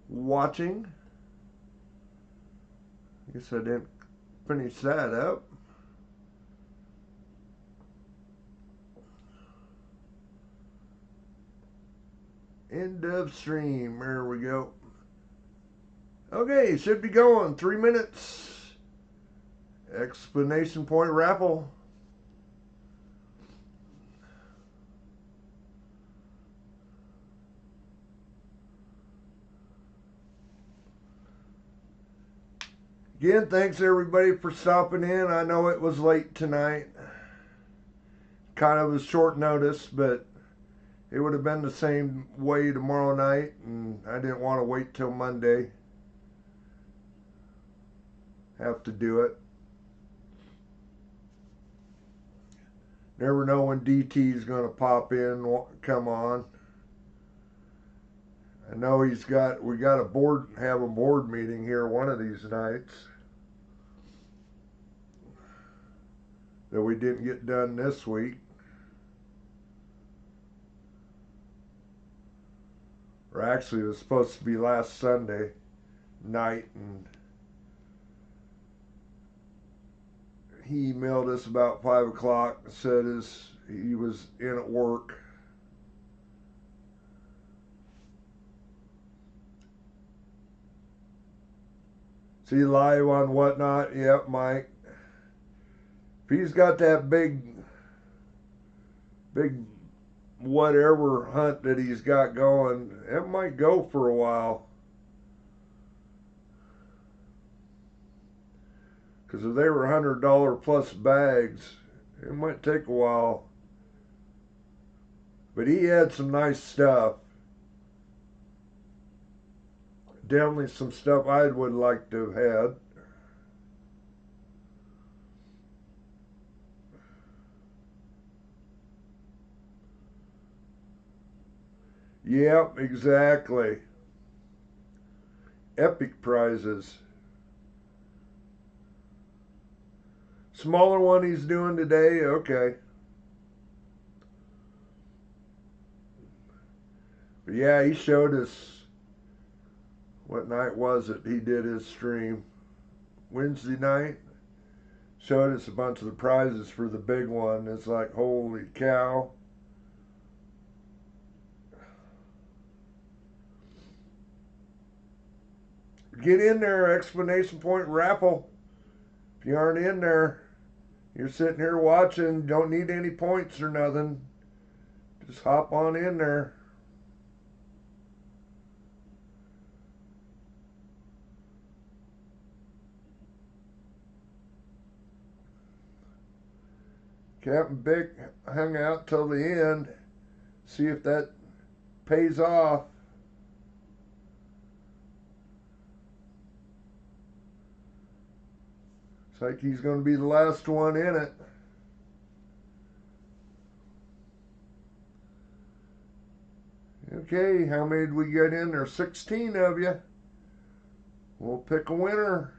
watching. I guess I didn't finish that up. End of stream. There we go. Okay, should be going. 3 minutes. Explanation point raffle. Again, thanks everybody for stopping in. I know it was late tonight. Kind of was short notice, but it would have been the same way tomorrow night, and I didn't want to wait till Monday. Have to do it. Never know when DT is going to pop in, come on. I know we got have a board meeting here one of these nights that we didn't get done this week. Or actually it was supposed to be last Sunday night, and he emailed us about 5 o'clock and said he was in at work. See live on Whatnot? Yep, Mike. If he's got that big whatever hunt that he's got going, it might go for a while. Because if they were $100 plus bags, it might take a while. But he had some nice stuff. Definitely some stuff I would like to have had. Yep, exactly. Epic prizes. Smaller one he's doing today, okay. But yeah, he showed us, what night was it? He did his stream. Wednesday night. Showed us a bunch of the prizes for the big one. It's like, holy cow. Get in there, exclamation point raffle. If you aren't in there, you're sitting here watching, don't need any points or nothing. Just hop on in there. Captain Bick hung out till the end. See if that pays off. It's like he's going to be the last one in it. Okay, how many did we get in there? 16 of you. We'll pick a winner.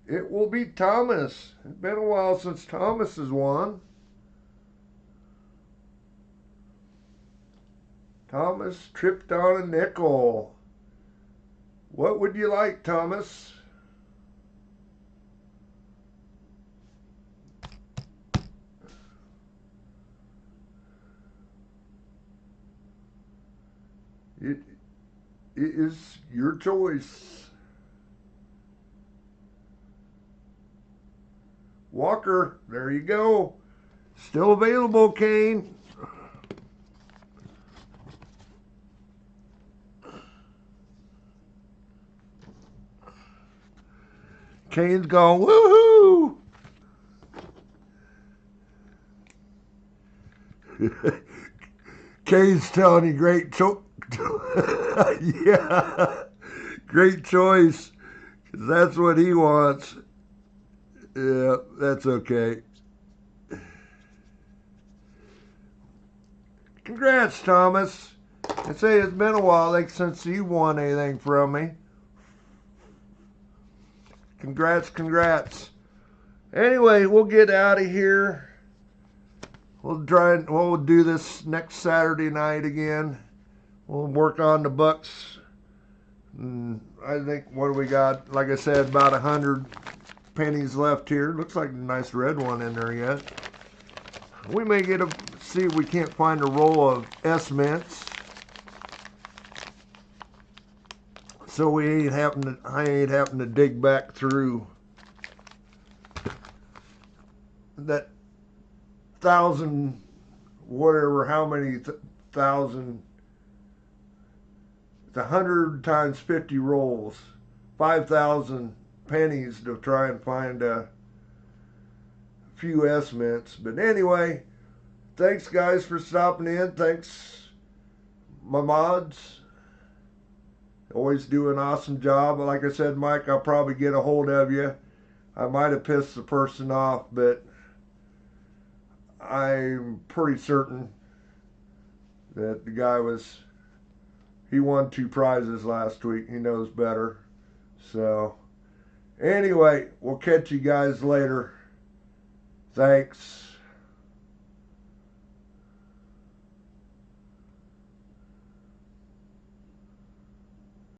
It will be Thomas. It's been a while since Thomas has won. Thomas tripped on a nickel. What would you like, Thomas? It is your choice. Walker, there you go. Still available, Kane. Kane's gone, woohoo! Kane's telling you great choice. Yeah, great choice. 'Cause that's what he wants. Yeah, that's okay. Congrats, Thomas. I say it's been a while since you won anything from me. Congrats, congrats. Anyway, we'll get out of here. We'll do this next Saturday night again. We'll work on the bucks. I think, what do we got? Like I said, about 100 pennies left here. Looks like a nice red one in there yet. We may see if we can't find a roll of S mints. So I ain't having to dig back through that 1,000, whatever, how many thousand, it's 100 times 50 rolls, 5,000 pennies to try and find a few S mints. But anyway, thanks guys for stopping in. Thanks my mods. Always do an awesome job. Like I said, Mike, I'll probably get a hold of you. I might have pissed the person off, but I'm pretty certain that the guy he won 2 prizes last week. He knows better. So, anyway, we'll catch you guys later. Thanks.